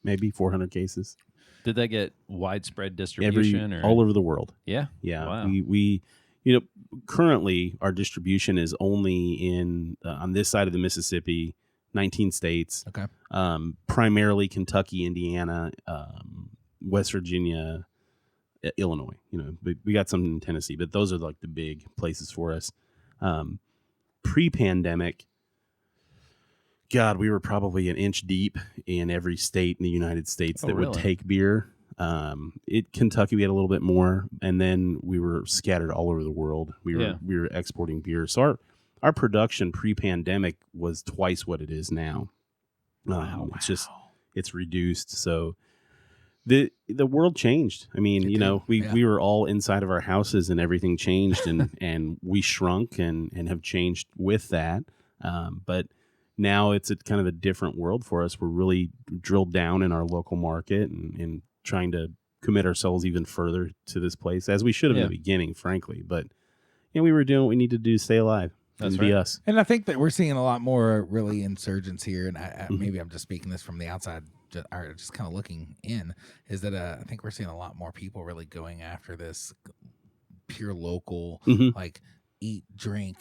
maybe 400 cases. Did they get widespread distribution? All over the world. Yeah. Yeah. Wow. We currently our distribution is only in on this side of the Mississippi, 19 states. Okay. Primarily Kentucky, Indiana, West Virginia, Illinois. We got some in Tennessee, but those are like the big places for us. Pre-pandemic, God, we were probably an inch deep in every state in the United States that would take beer. Kentucky, we had a little bit more, and then we were scattered all over the world. We were exporting beer. So our production pre-pandemic was twice what it is now. Wow. It's reduced. So the world changed. I mean, we were all inside of our houses and everything changed, and we shrunk and have changed with that. But now it's kind of a different world for us. We're really drilled down in our local market and trying to commit ourselves even further to this place, as we should have in the beginning, frankly. But we were doing what we need to do to stay alive. That's and be us. And I think that we're seeing a lot more really insurgents here, and maybe I'm just speaking this from the outside, just kind of looking in, is that I think we're seeing a lot more people really going after this pure local, like eat, drink,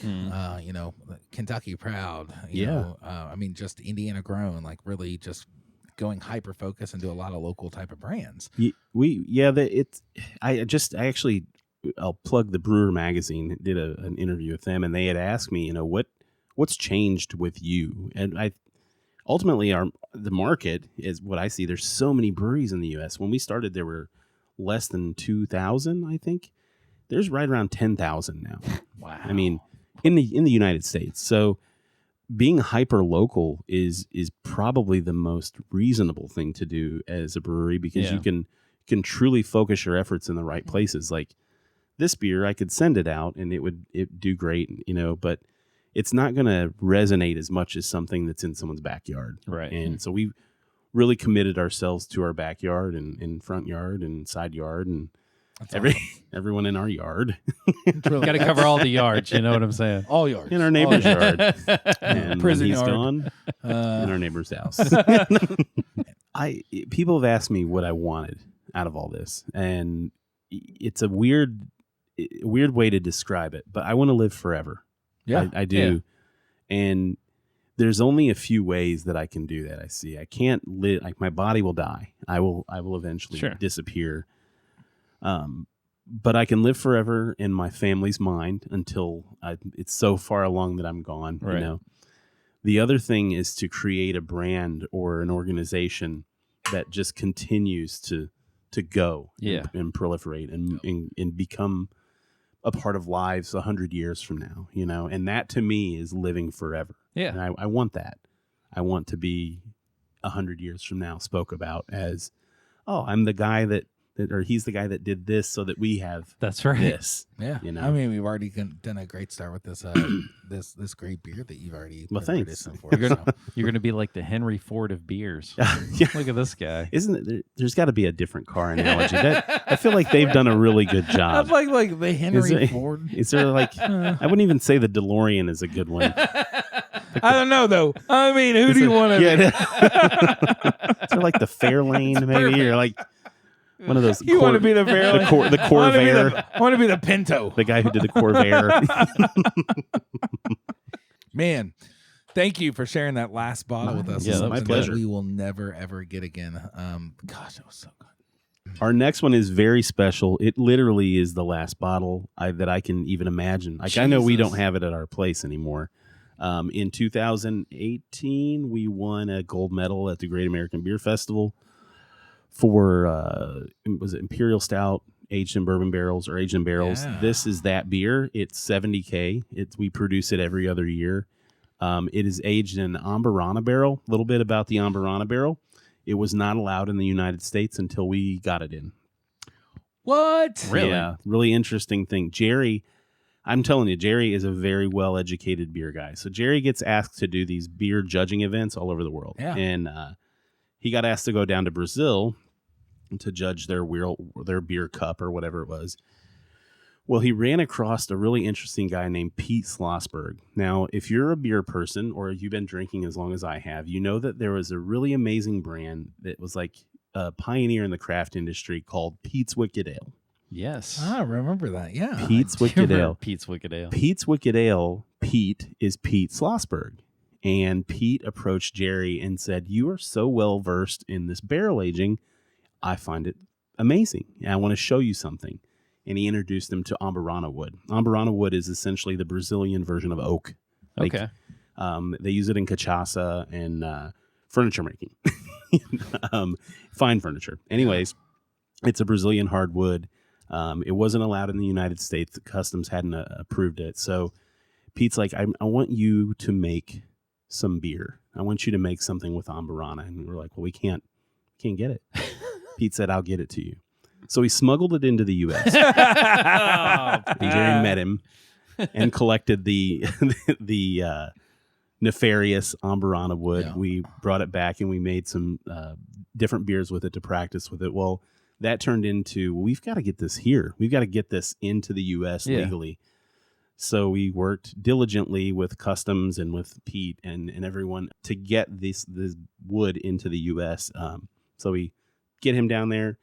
Kentucky proud, you know, I mean, just Indiana grown, like really just going hyper focus into a lot of local type of brands. I'll plug the Brewer magazine. Did an interview with them, and they had asked me, what's changed with you? And ultimately the market is what I see. There's so many breweries in the U.S. When we started, there were less than 2,000, I think. There's right around 10,000 now. Wow. I mean, in the United States. So being hyper local is probably the most reasonable thing to do as a brewery, because you can truly focus your efforts in the right places. Like this beer, I could send it out and it do great, but it's not going to resonate as much as something that's in someone's backyard. Right. And so we really committed ourselves to our backyard and front yard and side yard and everyone in our yard. Got to cover all the yards. You know what I'm saying? All yards. In our neighbor's yard. And Prison when he's yard. gone, in our neighbor's house. People have asked me what I wanted out of all this, and it's a weird way to describe it, but I want to live forever. Yeah, I do. Yeah. And there's only a few ways that I can do that. I can't live, like my body will die. I will eventually disappear. But I can live forever in my family's mind until it's so far along that I'm gone. Right. The other thing is to create a brand or an organization that just continues to go and proliferate and become a part of lives 100 years from now, and that to me is living forever. Yeah. And I want that. I want to be 100 years from now spoke about as, I'm the guy or he's the guy that did this so that we have that's right. this. Yeah. I mean, we've already done a great start with this this great beer that you've already thanks. For. You're gonna be like the Henry Ford of beers. Yeah. Look at this guy. Isn't it? There's got to be a different car analogy. I feel like they've done a really good job. That's like the Henry Ford. Is there like I wouldn't even say the DeLorean is a good one. I don't know though. I mean, who do you want to? Yeah. Is there like the Fairlane maybe, or like One of those. You want to be the barrel? The Corvair. I want to be the Pinto. The guy who did the Corvair. Man, thank you for sharing that last bottle with us. Yeah, my pleasure. We will never ever get again. Gosh, that was so good. Our next one is very special. It literally is the last bottle that I can even imagine. Like, I know we don't have it at our place anymore. In 2018, we won a gold medal at the Great American Beer Festival for was it Imperial Stout aged in bourbon barrels or aged in barrels. Yeah. This is that beer. It's 70K. We produce it every other year. It is aged in an Amburana barrel. A little bit about the Amburana barrel. It was not allowed in the United States until we got it in. What? Really? Yeah, really interesting thing. Jerry, I'm telling you, Jerry is a very well-educated beer guy. So Jerry gets asked to do these beer judging events all over the world. Yeah. And he got asked to go down to Brazil to judge their beer cup or whatever it was. Well, he ran across a really interesting guy named Pete Schlossberg. Now, if you're a beer person or you've been drinking as long as I have, you know that there was a really amazing brand that was like a pioneer in the craft industry called Pete's Wicked Ale. Yes. I remember that. Yeah. Pete's Wicked Ale. Pete's Wicked Ale. Pete's Wicked Ale, Pete is Pete Schlossberg. And Pete approached Jerry and said, "You are so well versed in this barrel aging. I find it amazing. And I want to show you something." And he introduced them to Amburana wood. Amburana wood is essentially the Brazilian version of oak. Okay. They use it in cachaça and furniture making. Fine furniture. Anyways, it's a Brazilian hardwood. It wasn't allowed in the United States. The customs hadn't approved it. So Pete's like, I want you to make some beer. I want you to make something with Amburana. And we're like, well, we can't get it. Pete said, I'll get it to you. So he smuggled it into the U.S. Jerry met him and collected the nefarious Amburana wood. Yeah. We brought it back and we made some different beers with it to practice with it. Well, that turned into, we've got to get this here. We've got to get this into the U.S. legally. So we worked diligently with customs and with Pete and everyone to get this wood into the U.S. So we get him down there.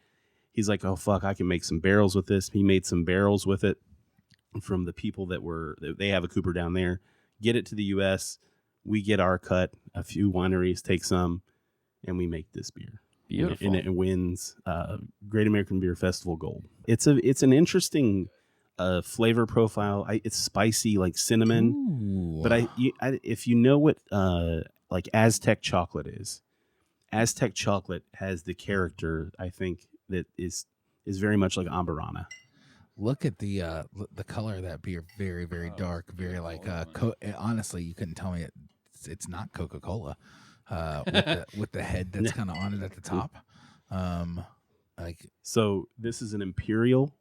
He's like, oh, fuck, I can make some barrels with this. He made some barrels with it from the people they have a cooper down there. Get it to the U.S. We get our cut. A few wineries take some, and we make this beer. Beautiful. And it wins Great American Beer Festival Gold. It's an interesting flavor profile. It's spicy, like cinnamon. Ooh. But if you know what like Aztec chocolate is, Aztec chocolate has the character, I think, that is very much like Amburana. Look at the color of that beer. Very, very dark. Very like honestly, you couldn't tell me it's not Coca-Cola. With the head that's kind of on it at the top. So this is an imperial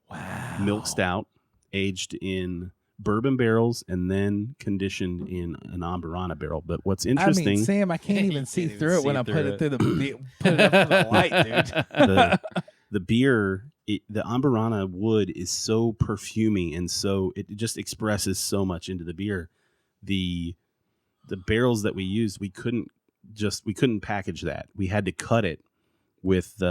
milk stout aged in bourbon barrels and then conditioned in an Amburana barrel. But what's interesting, I mean, Sam, I can't even see through it when I put it through put it up to the light, dude. The beer, the Amburana wood is so perfuming and so it just expresses so much into the beer. The barrels that we used, we couldn't package that. We had to cut it with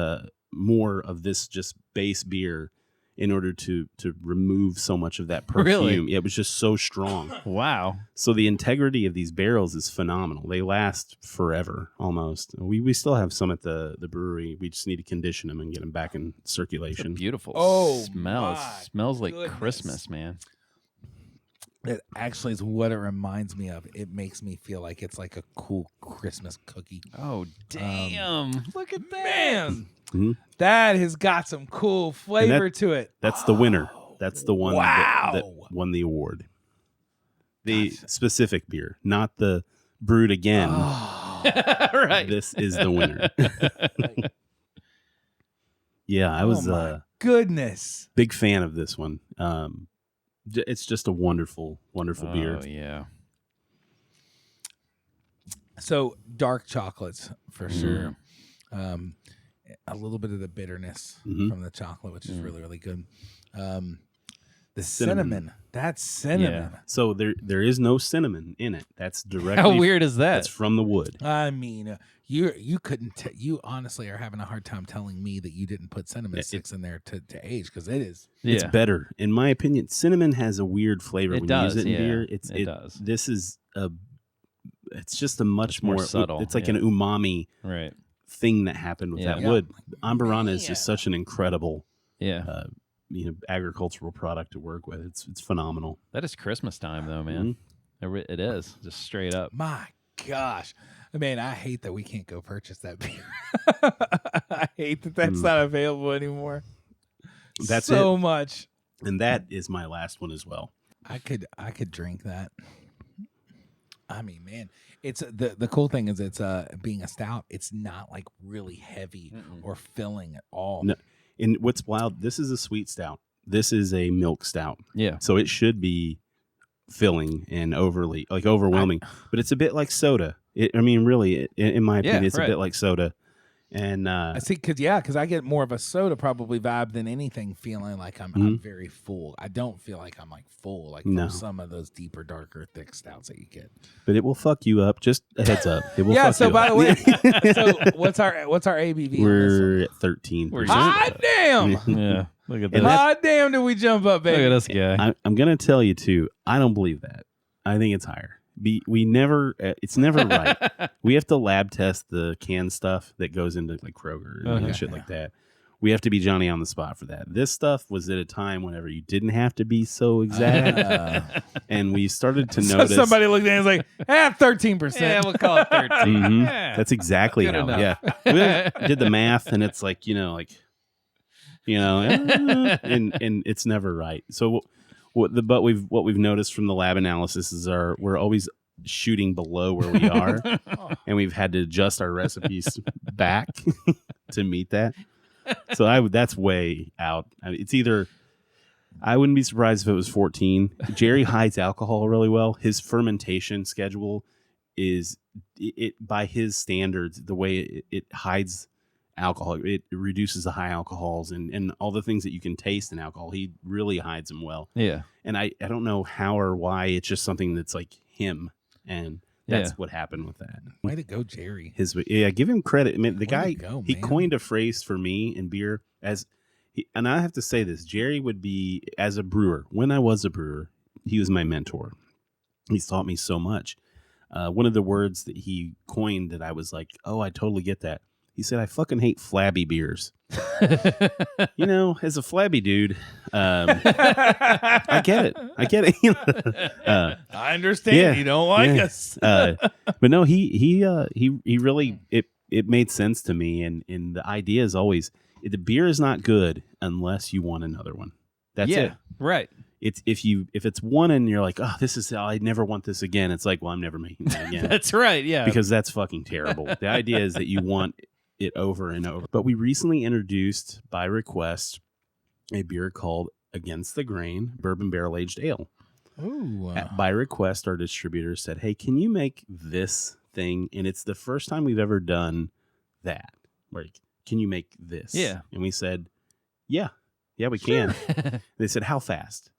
more of this just base beer in order to remove so much of that perfume. Really? It was just so strong. Wow. So the integrity of these barrels is phenomenal. They last forever, almost. We still have some at the brewery. We just need to condition them and get them back in circulation. Beautiful. Oh, Smells like goodness. Christmas, man. That actually is what it reminds me of. It makes me feel like it's like a cool Christmas cookie. Oh, damn. Look at that. Man, Mhm. that has got some cool flavor to it. That's the winner. That's the one Wow. that won the award. The specific beer, not the brewed again. Right. This is the winner. Yeah, I was a Goodness. big fan of this one. It's just a wonderful, wonderful beer. Oh, yeah. So dark chocolates for sure. A little bit of the bitterness Mhm. from the chocolate, which is really, really good. The cinnamon. That's cinnamon. Yeah. So there is no cinnamon in it. That's directly. How weird is that? That's from the wood. I mean, you couldn't. You honestly are having a hard time telling me that you didn't put cinnamon sticks in there to age, because it is. It's better, in my opinion. Cinnamon has a weird flavor when you use it in beer. It does. This is it's just a much more subtle. It's like an umami thing that happened with that wood. Amburana is just such an incredible agricultural product to work with. It's phenomenal. That is Christmas time though, man. It is just straight up. My gosh, I mean, I hate that we can't go purchase that beer. I hate that that's not available anymore. That's so much, and that is my last one as well. I could drink that. I mean, man, it's the cool thing is it's being a stout. It's not like really heavy or filling at all. No. And what's wild, this is a sweet stout. This is a milk stout. Yeah. So it should be filling and overwhelming. But it's a bit like soda. Really, in my opinion, it's a bit like soda. And I see, because I get more of a soda probably vibe than anything, feeling like I'm very full. I don't feel like I'm like full from some of those deeper, darker, thick stouts that you get. But it will fuck you up. Just a heads up. It will. Fuck so you by up. the way, so what's our ABV? We're at 13%. Hot damn! Yeah, look at that. Hot damn! Did we jump up, baby? Look at this guy. I'm gonna tell you too. I don't believe that. I think it's higher. We never. It's never right. We have to lab test the canned stuff that goes into like Kroger and shit like that. We have to be Johnny on the spot for that. This stuff was at a time whenever you didn't have to be so exact, and we started to notice. Somebody looked at it and was like, 13%. Yeah, we'll call it 13. That's exactly how. enough. Yeah, we did the math, and it's like and it's never right. So. What we've noticed from the lab analysis is we're always shooting below where we are, and we've had to adjust our recipes back to meet that. So that's way out. It's either I wouldn't be surprised if it was 14. Jerry hides alcohol really well. His fermentation schedule is it by his standards. The way it hides alcohol, it reduces the high alcohols and all the things that you can taste in alcohol. He really hides them well. Yeah. And I don't know how or why. It's just something that's like him, and that's what happened with that. Way to go, Jerry. Give him credit. I mean, the guy he man. coined a phrase for me in beer and I have to say this. Jerry would be, as a brewer, when I was a brewer, he was my mentor. He's taught me so much. One of the words that he coined that I was like, oh, I totally get that. He said, I fucking hate flabby beers. As a flabby dude, I get it. I understand. You don't like us. But no, he really, it made sense to me. And the idea is always, the beer is not good unless you want another one. That's it. Right. It's if it's one and you're like, oh, I never want this again. It's like, well, I'm never making that again. That's right. Yeah. Because that's fucking terrible. The idea is that you want it over and over. But we recently introduced, by request, a beer called Against the Grain Bourbon Barrel Aged Ale. Ooh. By request, our distributor said, hey, can you make this thing? And it's the first time we've ever done that. Like, can you make this? Yeah. And we said, yeah, we can. They said, how fast?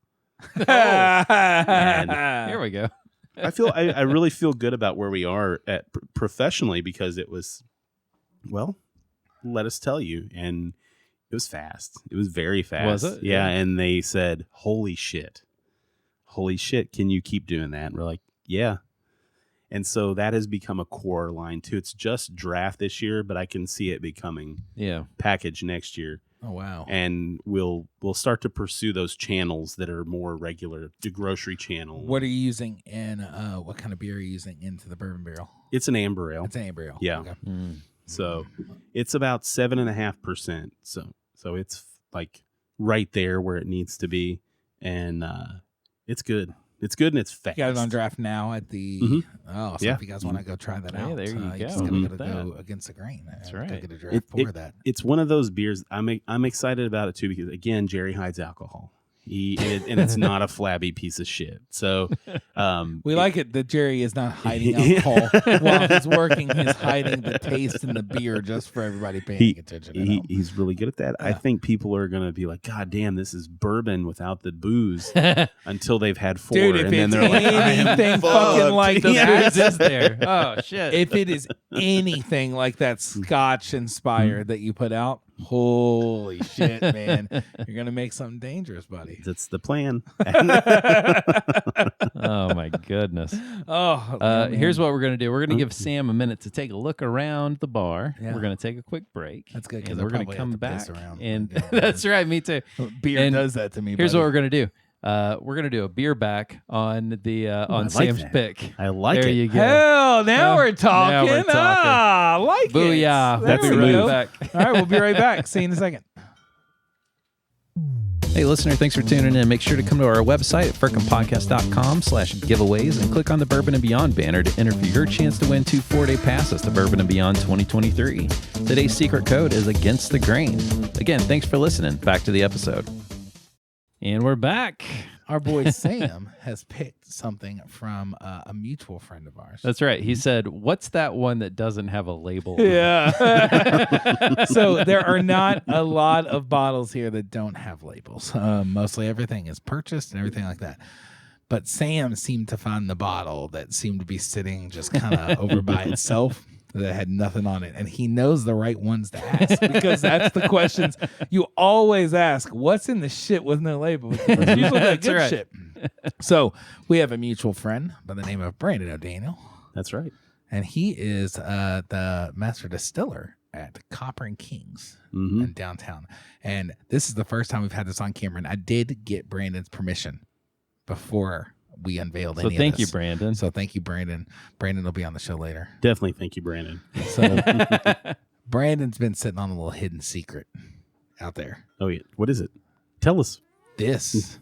Here we go. I really feel good about where we are at professionally, because it was, well, let us tell you. And it was fast. It was very fast. Was it? Yeah. And they said, holy shit, can you keep doing that? And we're like, yeah. And so that has become a core line too. It's just draft this year, but I can see it becoming package next year. Oh, wow. And we'll start to pursue those channels that are more regular, the grocery channel. What are you using in, what kind of beer are you using into the bourbon barrel? It's an amber ale. It's an amber ale. Yeah. Okay. So it's about 7.5%. So it's like right there where it needs to be. And it's good. It's good and it's fast. You got it on draft now at the. Oh, so if you guys want to go try that out, there you go. Just gotta go Against the Grain. That's right. Go get a draft for that. It's one of those beers. I'm excited about it too, because again, Jerry hides alcohol. And it's not a flabby piece of shit. So we like it that Jerry is not hiding alcohol while he's working. He's hiding the taste in the beer just for everybody paying attention. He's really good at that. I think people are going to be like, God damn, this is bourbon without the booze until they've had 4. Dude, if and then they're like, anything fucking like the that, booze is there. Oh, shit. if it is anything like that Scotch inspired that you put out, holy shit, man. You're going to make something dangerous, buddy. That's the plan. Oh, my goodness. Oh, here's what we're going to do. We're going to give Sam a minute to take a look around the bar. Yeah. We're going to take a quick break. That's good, And because we're going to come back. And Yeah. that's right, me too. Beer And does that to me. Here's buddy. what we're going to do. We're going to do a beer back on the on like Sam's that. pick. I like there it. you go. Hell, now Oh, we're talking. now we're talking. Ah, I like Booyah. it. That's We'll the be right move. back. All right, we'll be right back. See you in a second. Hey, listener, thanks for tuning in. Make sure to come to our website at firkandpodcast.com/giveaways and click on the Bourbon and Beyond banner to enter for your chance to win 2 4-day passes to Bourbon and Beyond 2023. Today's secret code is Against the Grain. Again, thanks for listening. Back to the episode. And we're back. Our boy Sam has picked something from a mutual friend of ours. That's right. He said, what's that one that doesn't have a label? Yeah. So there are not a lot of bottles here that don't have labels. Mostly everything is purchased and everything like that. But Sam seemed to find the bottle that seemed to be sitting just kind of over by itself that had nothing on it. And he knows the right ones to ask because that's the questions you always ask. What's in the shit with no label? Because it's usually the That's good right. shit. So we have a mutual friend by the name of Brandon O'Daniel. That's right. And he is the master distiller at Copper and Kings Mm-hmm. in downtown. And this is the first time we've had this on camera. And I did get Brandon's permission before we unveiled So any thank of you, this. Brandon. So thank you, Brandon. Brandon will be on the show later. Definitely. Thank you, Brandon. So Brandon's been sitting on a little hidden secret out there. Oh, yeah. What is it? Tell us. This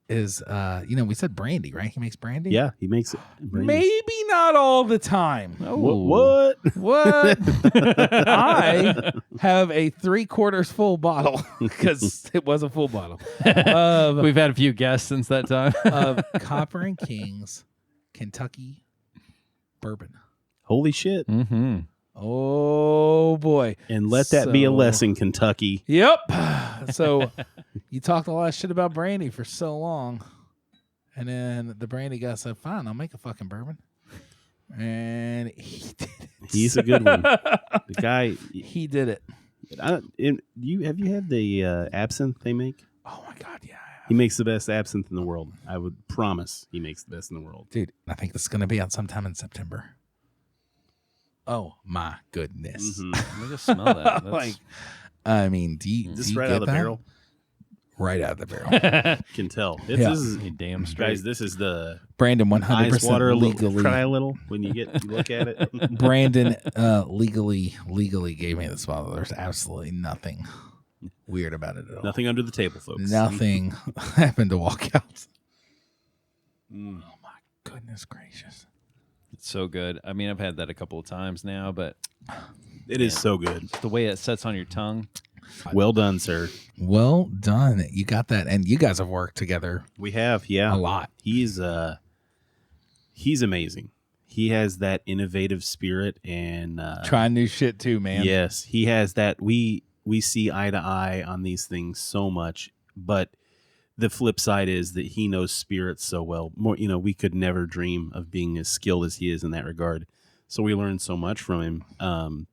is, we said brandy, right? He makes brandy? Yeah, he makes it. Maybe not all the time. What? What? I have a 3/4 full bottle because it was a full bottle We've had a few guests since that time. of Copper and Kings Kentucky bourbon. Holy shit. Mm-hmm. Oh boy. And let that be a So- lesson, Kentucky. Yep. So you talked a lot of shit about brandy for so long. And then the brandy guy said, fine, I'll make a fucking bourbon. And he did it. He's a good one. The guy. He did it. Have you had the absinthe they make? Oh my God, yeah. He makes the best absinthe in the world. I would promise he makes the best in the world. Dude, I think this is going to be out sometime in September. Oh my goodness. Mhm. Let me just smell that. That's- Like, I mean, do you Just do you right get out of the that? barrel. Right out of the barrel. Can tell. Yeah. This is, you damn straight. guys, this is the Brandon, eyes 100% water a little, legally. cry a little when you look at it. Brandon legally gave me this bottle. There's absolutely nothing weird about it at all. Nothing under the table, folks. Nothing happened to walk out. Mm. Oh my goodness gracious. It's so good. I mean, I've had that a couple of times now, but It is so good. the way it sets on your tongue. Well done, sir. Well done. You got that. And you guys have worked together We have, yeah. a lot. He's amazing. He has that innovative spirit and Trying new shit too, man. yes, he has that. We see eye to eye on these things so much, but the flip side is that he knows spirits so well. More, we could never dream of being as skilled as he is in that regard. So we learned so much from him.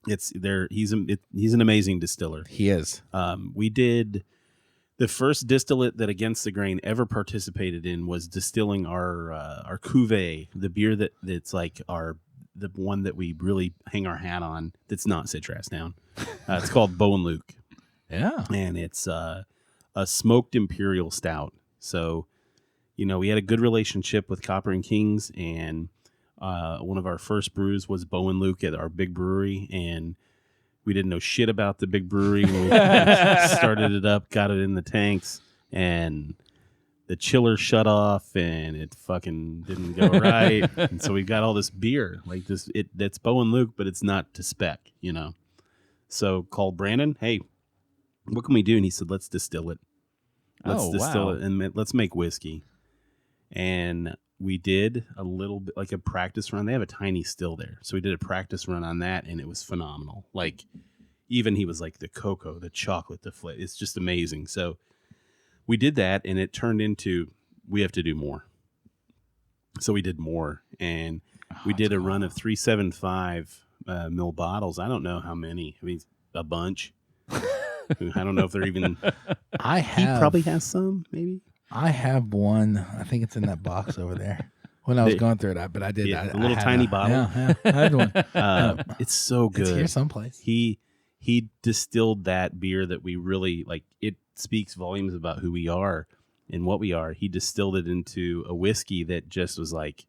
He's an amazing distiller. He is. We did the first distillate that Against the Grain ever participated in was distilling our cuvee, the beer that's like the one that we really hang our hat on. That's not Citras Down. It's called Bo and Luke, Yeah. and it's a smoked imperial stout. So, we had a good relationship with Copper and Kings, and one of our first brews was Bo and Luke at our big brewery, and we didn't know shit about the big brewery. We started it up, got it in the tanks, and the chiller shut off, and it fucking didn't go right. And so we got all this beer, like this. That's Bo and Luke, but it's not to spec, So called Brandon. Hey, what can we do? And he said, let's distill it. Let's Oh, distill wow. it and let's make whiskey. And we did a little bit like a practice run. They have a tiny still there. So we did a practice run on that, and it was phenomenal. Like, even he was like, the cocoa, the chocolate, the flavor. It's just amazing. So we did that, and it turned into, we have to do more. So we did more, and we did a run of 375 mil bottles. I don't know how many. I mean, a bunch. I don't know if they're even. He probably has some, maybe. I have one. I think it's in that box over there. When I was going through it, but I did. Yeah, a little tiny bottle. Yeah, I had one. It's so good. It's here someplace. He distilled that beer that we really like. It speaks volumes about who we are and what we are. He distilled it into a whiskey that just was like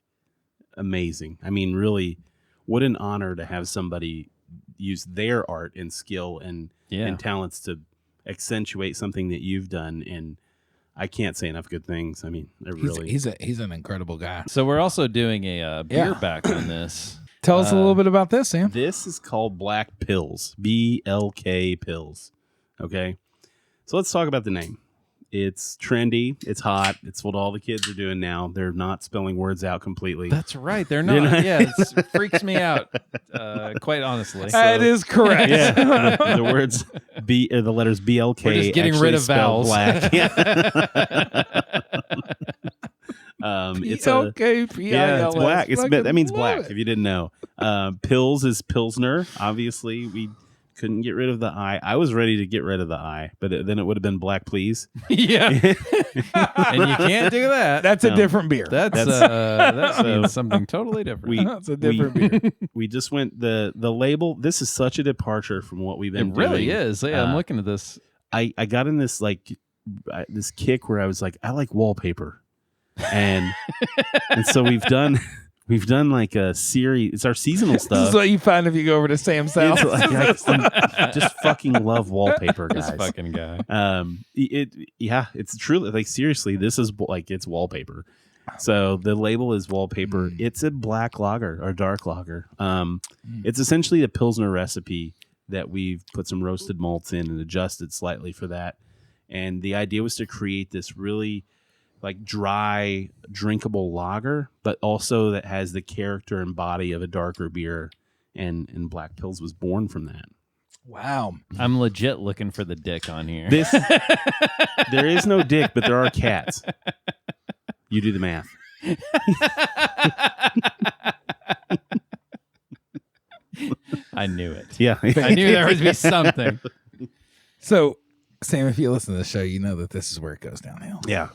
amazing. I mean, really, what an honor to have somebody use their art and skill and talents to accentuate something that you've done. And I can't say enough good things. I mean, he's an incredible guy. So we're also doing a beer back on this. Tell us a little bit about this, Sam. This is called Black Pills, BLK Pills. Okay, so let's talk about the name. It's trendy. It's hot. It's what all the kids are doing now. They're not spelling words out completely. That's right. They're not. Yeah, it freaks me out, quite honestly. That is correct. Yeah, the words the letters BLK. We're just getting rid of vowels. Black. Yeah. It's it's black. That means black. If you didn't know, Pills is Pilsner. Obviously, we couldn't get rid of the I. I was ready to get rid of the I, but then it would have been Black Please. Yeah, and you can't do that. That's a different beer. That means something totally different. That's a different beer. We just went the label. This is such a departure from what we've been doing. It really is. Yeah, I'm looking at this. I got in this this kick where I was like, I like wallpaper, and so we've done like a series. It's our seasonal stuff. This is what you find if you go over to Sam's house. I just fucking love wallpaper, guys. This fucking guy. It's truly like, seriously, this is like, it's wallpaper. So the label is wallpaper. It's a black lager or dark lager. It's essentially a Pilsner recipe that we've put some roasted malts in and adjusted slightly for that. And the idea was to create this really like dry, drinkable lager, but also that has the character and body of a darker beer. And Black Pills was born from that. Wow. I'm legit looking for the dick on here. There is no dick, but there are cats. You do the math. I knew it. Yeah. I knew there would be something. So, Sam, if you listen to the show, you know that this is where it goes downhill. Yeah.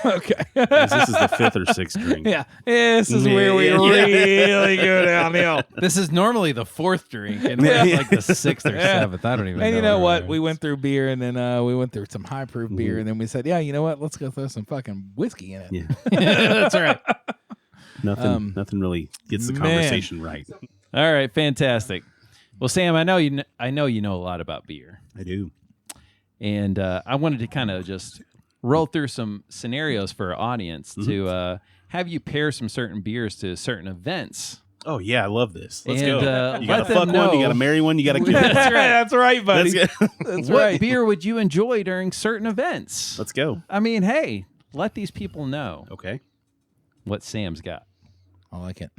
Okay. This is the fifth or sixth drink. Yeah. This is where we really go downhill. This is normally the fourth drink, and we're like the sixth or seventh. I don't even know. And you know what? We went through beer, and then we went through some high proof beer, and then we said, yeah, you know what? Let's go throw some fucking whiskey in it. Yeah. That's right. Nothing really gets the conversation right. All right, fantastic. Well, Sam, I know you know a lot about beer. I do. And I wanted to kind of just roll through some scenarios for our audience to have you pair some certain beers to certain events. Oh, yeah, I love this. Let's And, go. You got to let fuck them one, you know- got to marry one, you got to kill one. That's right, buddy. That's What right. beer would you enjoy during certain events? Let's go. I mean, hey, let these people know Okay. what Sam's got. I like it.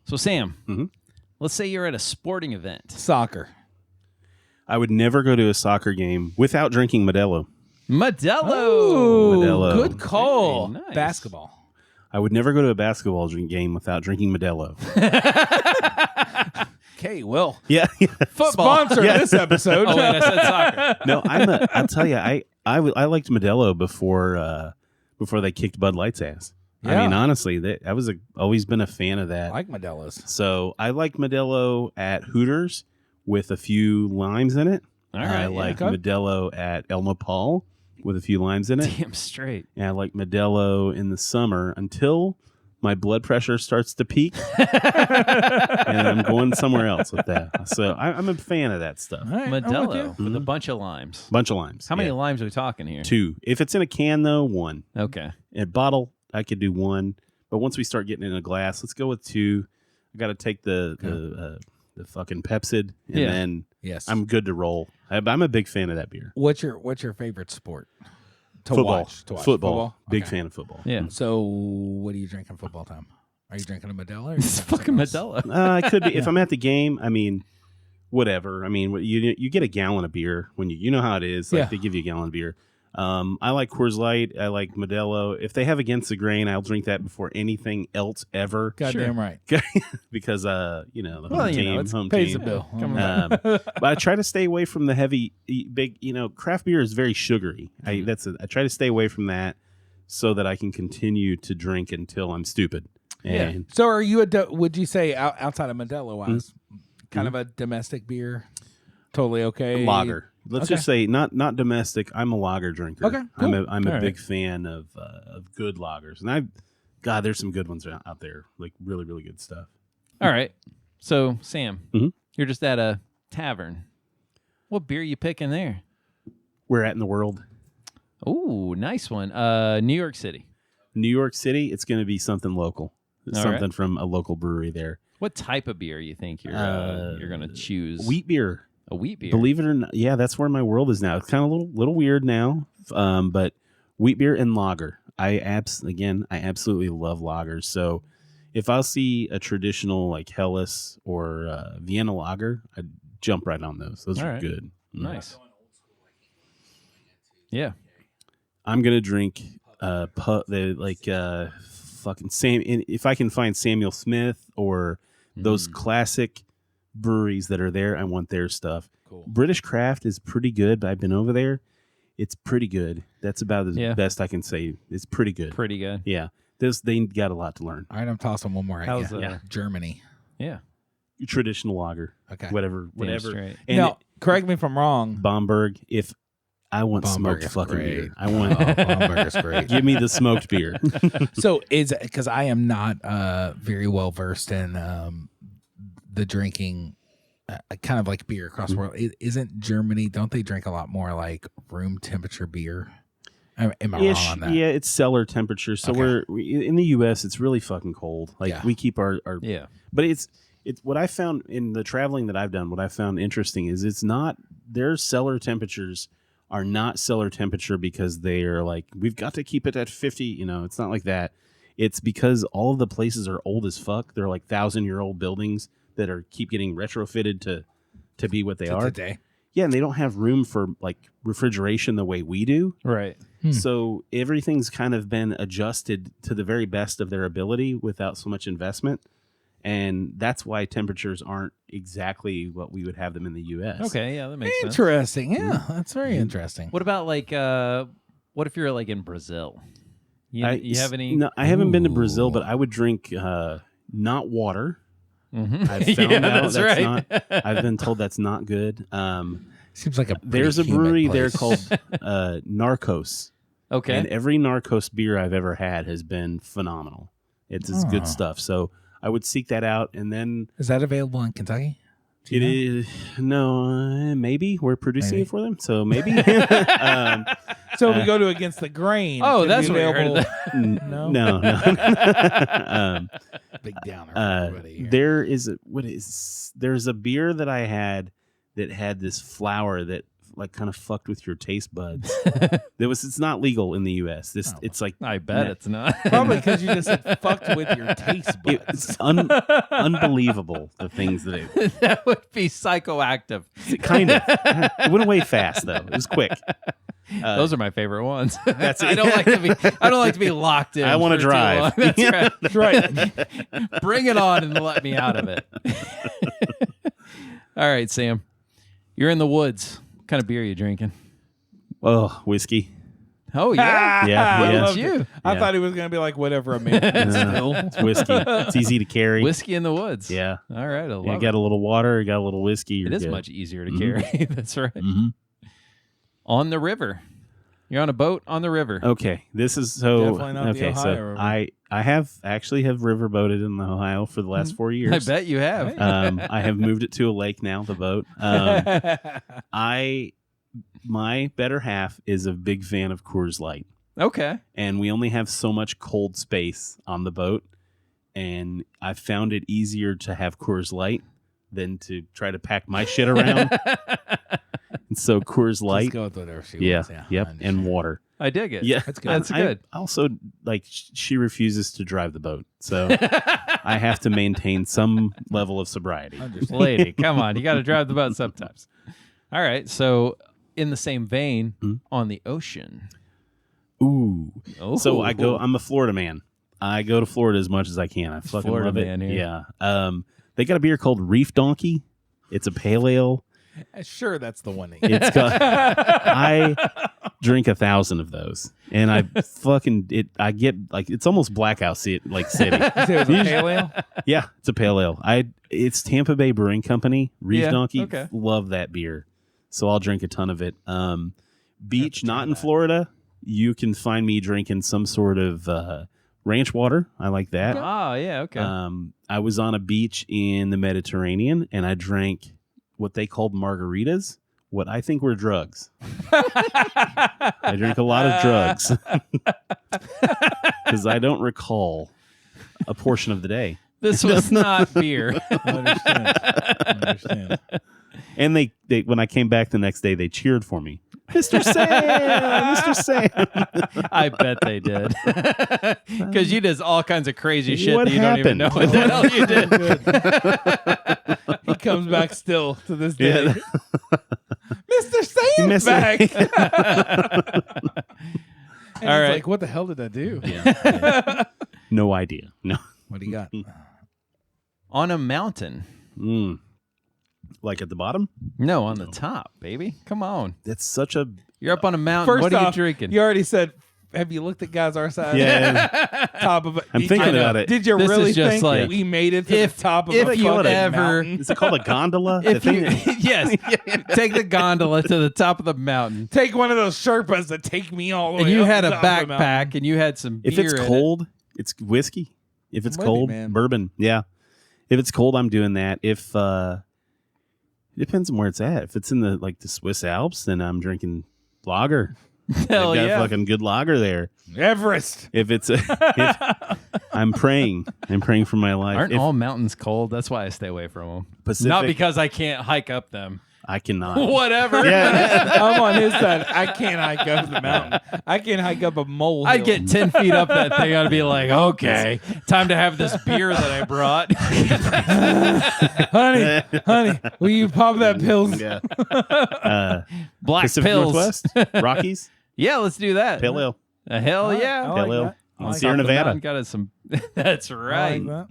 So, Sam, let's say you're at a sporting event. Soccer. I would never go to a soccer game without drinking Modelo. Modelo. Modelo. Good call. Very nice. Basketball. I would never go to a basketball game without drinking Modelo. Okay, well, Yeah. football sponsor this episode. Oh, wait, I said soccer. No, I'll tell you, I liked Modelo before they kicked Bud Light's ass. Yeah. I mean, honestly, I was always been a fan of that. I like Modelo's. So I like Modelo at Hooters with a few limes in it. All I right, like okay. Modelo at El Nopal with a few limes in it. Damn straight. And I like Modelo in the summer until my blood pressure starts to peak. And I'm going somewhere else with that. So I'm a fan of that stuff. All right, I'm with you. Modelo with a bunch of limes. Bunch of limes. How many Yeah. limes are we talking here? 2. If it's in a can, though, 1. Okay. In a bottle, I could do 1. But once we start getting in a glass, let's go with 2. I got to take the fucking Pepsid, and then Yes. I'm good to roll. I'm a big fan of that beer. What's your favorite sport? Football. watch. Football. Big Okay. fan of football. Yeah. So, what are you drinking football time? Are you drinking a Modelo? Or It's fucking Modelo. It could be if I'm at the game. I mean, whatever. I mean, you get a gallon of beer when you know how it is. Like they give you a gallon of beer. I like Coors Light. I like Modelo. If they have Against the Grain, I'll drink that before anything else ever. Goddamn right. Because the home team, it pays the bill. But I try to stay away from the heavy, big. Craft beer is very sugary. I try to stay away from that so that I can continue to drink until I'm stupid. And So, are you would you say outside of Modelo wise, kind of a domestic beer? Totally okay. Lager. Let's just say not domestic. I'm a lager drinker. Okay, cool. I'm a big fan of good lagers, and there's some good ones out there, like really really good stuff. All right. So, Sam, Mhm. you're just at a tavern. What beer you picking there? We're at in the world. Ooh, nice one. New York City. New York City. It's going to be something local, All something right. from a local brewery there. What type of beer you think you're going to choose? Wheat beer. A wheat beer. Believe it or not, yeah, that's where my world is now. It's kind of a little weird now, but wheat beer and lager. I absolutely love lagers. So if I'll see a traditional like Helles or Vienna lager, I'd jump right on those. Those All are right. good. Nice. Yeah. I'm gonna drink fucking Sam. If I can find Samuel Smith or those classic breweries that are there, I want their stuff. Cool. British craft is pretty good, but I've been over there. It's pretty good. That's about the best I can say. It's pretty good. Pretty good. Yeah. They got a lot to learn. All right, I'm tossing one more at How's you. that? Germany. Yeah. Traditional lager. Okay. Whatever. straight. And Now, correct me if I'm wrong. Bamberg, if I want Bamberg smoked is fucking great. beer. I want Bamberg is great. give me the smoked beer. So is because I am not very well versed in the drinking, kind of like beer across the world. Isn't Germany? Don't they drink a lot more like room temperature beer? Am I wrong on that? Yeah, it's cellar temperature. So Okay. we in the U.S. It's really fucking cold. Like we keep our Yeah. But it's what I found in the traveling that I've done. What I found interesting is it's not their cellar temperatures are not cellar temperature because they are like we've got to keep it at 50. It's not like that. It's because all of the places are old as fuck. They're like 1,000-year-old buildings that keep getting retrofitted to be what they are today. Yeah, and they don't have room for like refrigeration the way we do. Right. So everything's kind of been adjusted to the very best of their ability without so much investment. And that's why temperatures aren't exactly what we would have them in the U.S. Okay. Yeah, that makes sense. Interesting. Yeah, that's very interesting. What about like, what if you're like in Brazil? You have any? No, I haven't been to Brazil, but I would drink not water. Mm-hmm. I've found out that's right. not. I've been told that's not good. Seems like There's a pretty humid brewery there place. called Narcos. Okay. And every Narcos beer I've ever had has been phenomenal. It's good stuff. So I would seek that out. And then Is that available in Kentucky? it is maybe we're producing it for them. So maybe. So if we go to Against the Grain. Oh, it'd that's be what I heard. available- No. Big downer for everybody here. There's a beer that I had that had this flower that like kind of fucked with your taste buds. It's not legal in the U.S. It's like I bet it's not. Probably because you just said fucked with your taste buds. it's unbelievable the things that it That would be psychoactive. kind of it went away fast though. It was quick. Those are my favorite ones. That's it. I don't like to be locked in. I wanna for too drive. long. That's right. That's right. Bring it on and let me out of it. All right, Sam. You're in the woods. What kind of beer are you drinking? Oh, whiskey. Oh yeah. Yeah, Look yeah. at you. I Yeah. thought he was going to be like whatever American still. It's whiskey. It's easy to carry. Whiskey in the woods. Yeah. All right. I love You got a little water. You got a little whiskey. It You're is good. much easier to carry. That's right. Mhm. On the river. You're on a boat on the river. Okay, this is so. Definitely not the Okay, Ohio so River. I have riverboated in the Ohio for the last 4 years. I bet you have. I have moved it to a lake now. The boat. My better half is a big fan of Coors Light, Okay. and we only have so much cold space on the boat, and I found it easier to have Coors Light than to try to pack my shit around. And So Coors Just Light. go with whatever she Yeah. wants. Yeah. Yep. I And understand. water. I dig it. Yeah. That's good. That's good. I also, like, she refuses to drive the boat. So I have to maintain some level of sobriety. Understand. Lady, come on. You got to drive the boat sometimes. All right. So, in the same vein, on the ocean. Ooh. Oh. So I'm a Florida man. I go to Florida as much as I can. I fucking Florida love it. man here. Yeah. They got a beer called Reef Donkey. It's a pale ale. Sure, that's the one. It's got. I drink 1,000 of those, and I get like it's almost blackout city. It was a pale ale? Yeah, it's a pale ale. It's Tampa Bay Brewing Company. Reef Yeah, Donkey. okay. Love that beer, so I'll drink a ton of it. Beach, try not in that. Florida. You can find me drinking some sort of ranch water. I like that. Oh, yeah. Okay. I was on a beach in the Mediterranean, and I drank what they called margaritas, what I think were drugs. I drink a lot of drugs because I don't recall a portion of the day. This was not beer. I understand. And they when I came back the next day, they cheered for me. Mr. Sam! Mr. Sam! I bet they did. Because you did all kinds of crazy shit What that you don't even know happened? what the hell you did. He comes back still to this day. Yeah. Mr. Sam's Mr. back. And All he's right. like, what the hell did I do? Yeah. No idea. No. What do you got? On a mountain. Like at the bottom? No, on the top, baby. Come on. That's such a You're up on a mountain. First What are you off, drinking? You already said, have you looked at guys our size? yeah. Top of it. I'm Did thinking you- about it. Did you This really is just think like- we made it to if- the top of if a you fucking ever- mountain? Is it called a gondola? If The you, thing- yes, take the gondola to the top of the mountain, Take one of those Sherpas that take me all the way and you up had the a top of the mountain. backpack, and you had some beer. If it's in it. cold, it's whiskey. If it's Maybe, cold, man. bourbon. Yeah. If it's cold, I'm doing that. If it depends on where it's at. If it's in the Swiss Alps, then I'm drinking lager. hell They've got yeah. fucking good lager there. Everest. If it's I'm praying for my life. Aren't If all mountains cold? That's why I stay away from them. Pacific, Not because I can't hike up them. I cannot. Whatever. Yeah. I'm on his side. I can't hike up the mountain. I can't hike up a molehill. I'd get 10 feet up that thing. I'd be like, okay, time to have this beer that I brought. honey, will you pop that pills? Yeah. Black Pacific pills. Northwest, Rockies, Yeah, let's do that. Pale Ale. Hell yeah. I like Pale Ale. that. I like Sierra Top of the Nevada. mountain got us some. That's right. that.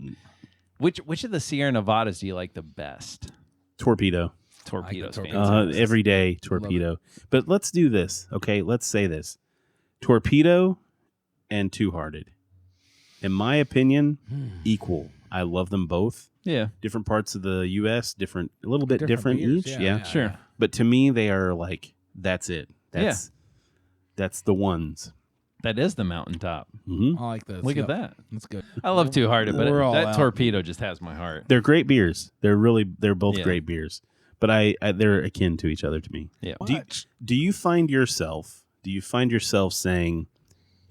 Which of the Sierra Nevadas do you like the best? Torpedo. Torpedoes. Torpedo. fantastic. Every day torpedo. But let's do this, okay? Let's say this: Torpedo and Two Hearted. In my opinion, equal. I love them both. Yeah, Different parts of the U.S., a little bit different beers, each. yeah. sure. But to me, they are like that's it. That's the ones. That is the mountaintop. Hmm. I like those. Look Yep. at that. That's good. I love Two Hearted, but We're all that out. torpedo just has my heart. They're great beers. They're both Yeah. great beers. But they're akin to each other to me. Yeah. Do you find yourself saying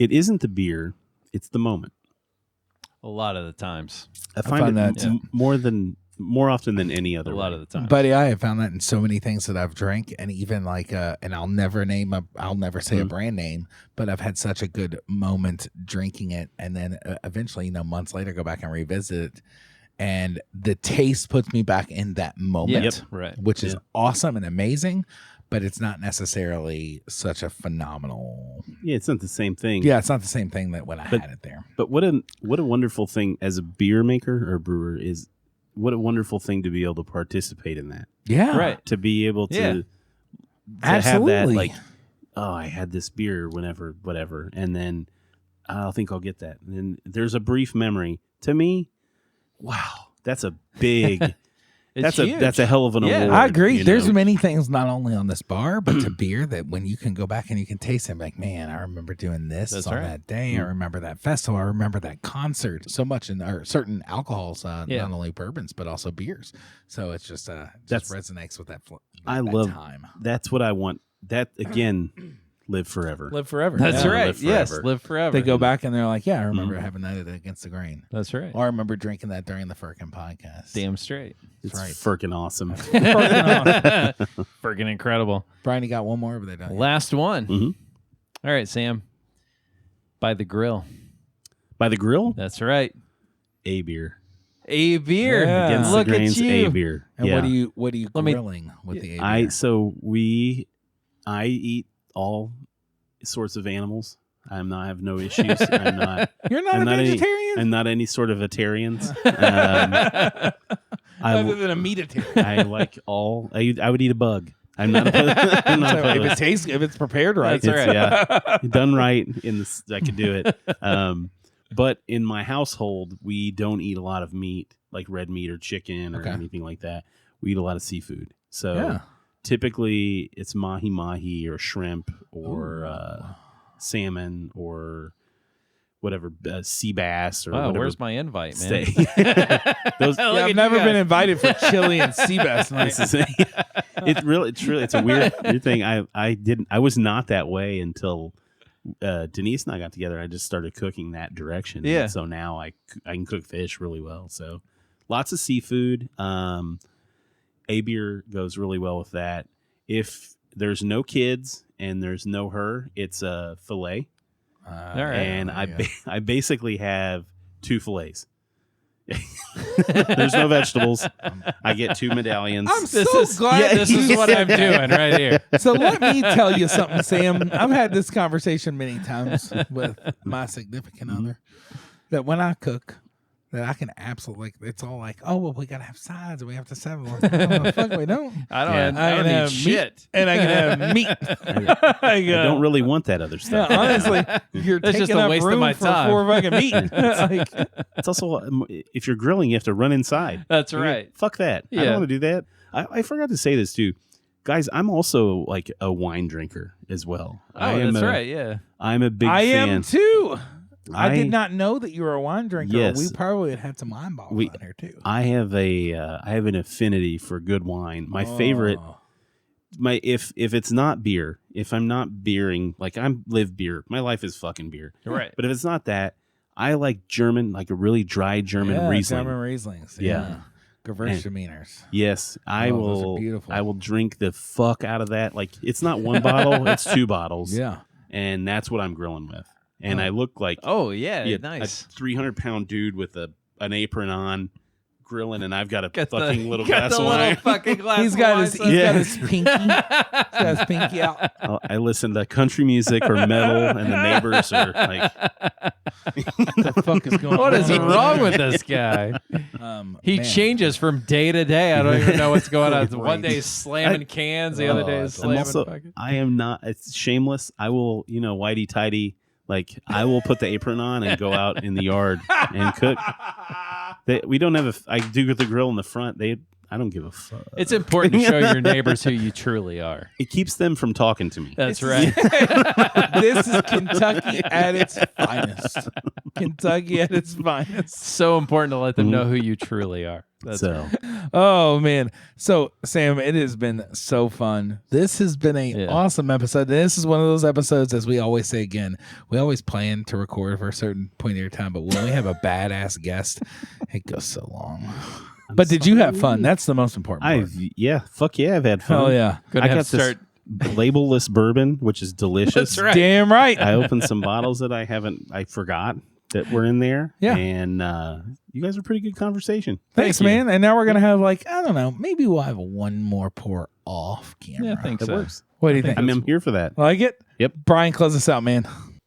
it isn't the beer, it's the moment? A lot of the times. I find find it that more often than any other. A lot way. of the time. Buddy, I have found that in so many things that I've drank, and even and I'll never say a brand name, but I've had such a good moment drinking it, and then eventually, months later, go back and revisit it, and the taste puts me back in that moment, Yep. Right. which is awesome and amazing, but it's not necessarily such a phenomenal. Yeah, it's not the same thing. Yeah, it's not the same thing that when I had it there. But what a wonderful thing as a beer maker or brewer is. What a wonderful thing to be able to participate in that. Yeah, Right. To be able to, Yeah. to have that Absolutely. I had this beer whenever, whatever, and then I think I'll get that. And then there's a brief memory. To me, wow, that's a big. It's huge. that's a hell of an Yeah. award. I agree. you There's know? many things not only on this bar, but to beer that when you can go back and you can taste it, like, man, I remember doing this That's on right. that day. I remember that festival. I remember that concert. So much in certain alcohols, not only bourbons, but also beers. So it's just That's- resonates with that. I that love time. That's what I want. That again, live forever. Live forever. That's Yeah. right. Live Yes, forever. live forever. They go back and they're like, yeah, I remember having that at Against the Grain. That's right. Or I remember drinking that during the Firkin podcast. Damn straight. It's right. freaking awesome. Freaking incredible. Brian, you got one more, but they don't. Last one. Mhm. All right, Sam. By the grill. By the grill, That's right. a beer. A beer. Yeah. Against Look the Grain's at you. a beer. And yeah. what are you Let me- grilling with the A beer? I eat all sorts of animals. I have no issues. I'm not. You're not a vegetarian? I'm not any sort of vegetarian. Other I than a meatitarian. I like all. I would eat a bug. I'm not. I'm not So if opposed. it tastes, if it's prepared right, That's right. Yeah, done right in this, I could do it. But in my household, we don't eat a lot of meat, like red meat or chicken or Okay. anything like that. We eat a lot of seafood. So Yeah. typically, it's mahi or shrimp or salmon or whatever, sea bass or Wow, whatever. where's my invite, man? steak. Those, Look Yeah, at I've you never guys. been invited for chili and sea bass night. This is it's a weird thing. I was not that way until Denise and I got together. I just started cooking that direction. Yeah. And so now I can cook fish really well. So lots of seafood. A beer goes really well with that. If there's no kids and there's no her, it's a fillet. All right. And I basically have 2 fillets. There's no vegetables. I get 2 medallions. I'm so glad This is what I'm doing right here. So let me tell you something, Sam. I've had this conversation many times with my significant other that when I cook, that I can absolutely, it's all like, oh, well, we got to have sides and we have to have them. Oh, fuck, we don't. I don't, Yeah. I I don't can need have shit. And I can have meat. I don't really want that other stuff. Yeah, honestly, you're That's taking just a up waste of room my for time. 4 fucking meat. Like, It's also, if you're grilling, you have to run inside. That's right. Fuck that. I Yeah. don't want to do that. I forgot to say this too. Guys, I'm also like a wine drinker as well. Oh, that's right. Yeah. I'm a big I fan. am too. I did not know that you were a wine drinker. Yes. We probably had had some wine bottles in here too. I have an affinity for good wine. My favorite, if it's not beer, if I'm not beering, like live beer. My life is fucking beer. Right. But if it's not that, I like German, like a really dry German Riesling. German Rieslings. Yeah. Gewürztraminers. Yes, I Oh, those are will. beautiful. I will drink the fuck out of that. Like it's not one bottle; it's 2 bottles. Yeah. And that's what I'm grilling with. And I look like Oh, yeah. a Nice. 300-pound dude with an apron on, grilling, and I've got a Got fucking the, little got glass the of little wine. fucking glass He's of got wine, his so- he's Yeah. got his pinky. He's got his pinky out. I listen to country music or metal, and the neighbors are like, What the fuck is going on? What is wrong with this guy? He Man. changes from day to day. I don't even know what's going on. Right. One day he's slamming cans, the other day is I'm I'm slamming also, fucking. I am not. It's shameless. I will, whitey tighty. Like I will put the apron on and go out in the yard and cook. We don't have I do with the grill in the front. I don't give a fuck. It's important to show your neighbors who you truly are. It keeps them from talking to me. That's right. This is Kentucky at its finest. Kentucky at its finest. So important to let them know who you truly are. That's So Oh man. So Sam, it has been so fun. This has been a awesome episode. This is one of those episodes, as we always say again, we always plan to record for a certain point in your time, but when we have a badass guest, it goes so long. But did you have fun? That's the most important part. fuck yeah, I've had fun. Oh yeah. Gonna I have got to start. this labelless bourbon, which is delicious. That's right. Damn right. I opened some bottles that I forgot that were in there. Yeah. And you guys are pretty good conversation. Thanks, Thank you. man. And now we're gonna have I don't know, maybe we'll have one more pour off camera. Yeah, I think That so. works. What do you think? I'm here for that. Like it? Yep. Brian, close us out, man.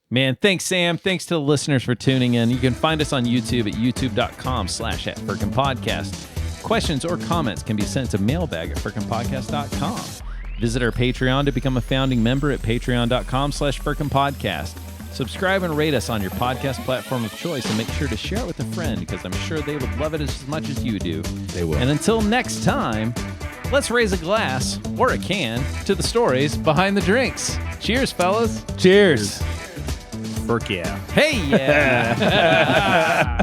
Man, thanks, Sam. Thanks to the listeners for tuning in. You can find us on YouTube at youtube.com/@FirkinPodcast. Questions or comments can be sent to mailbag@FirkinPodcast.com. Visit our Patreon to become a founding member at patreon.com/FirkinPodcast. Subscribe and rate us on your podcast platform of choice, and make sure to share it with a friend because I'm sure they would love it as much as you do. They will. And until next time, let's raise a glass or a can to the stories behind the drinks. Cheers, fellas. Cheers. Fuck yeah. Hey, yeah.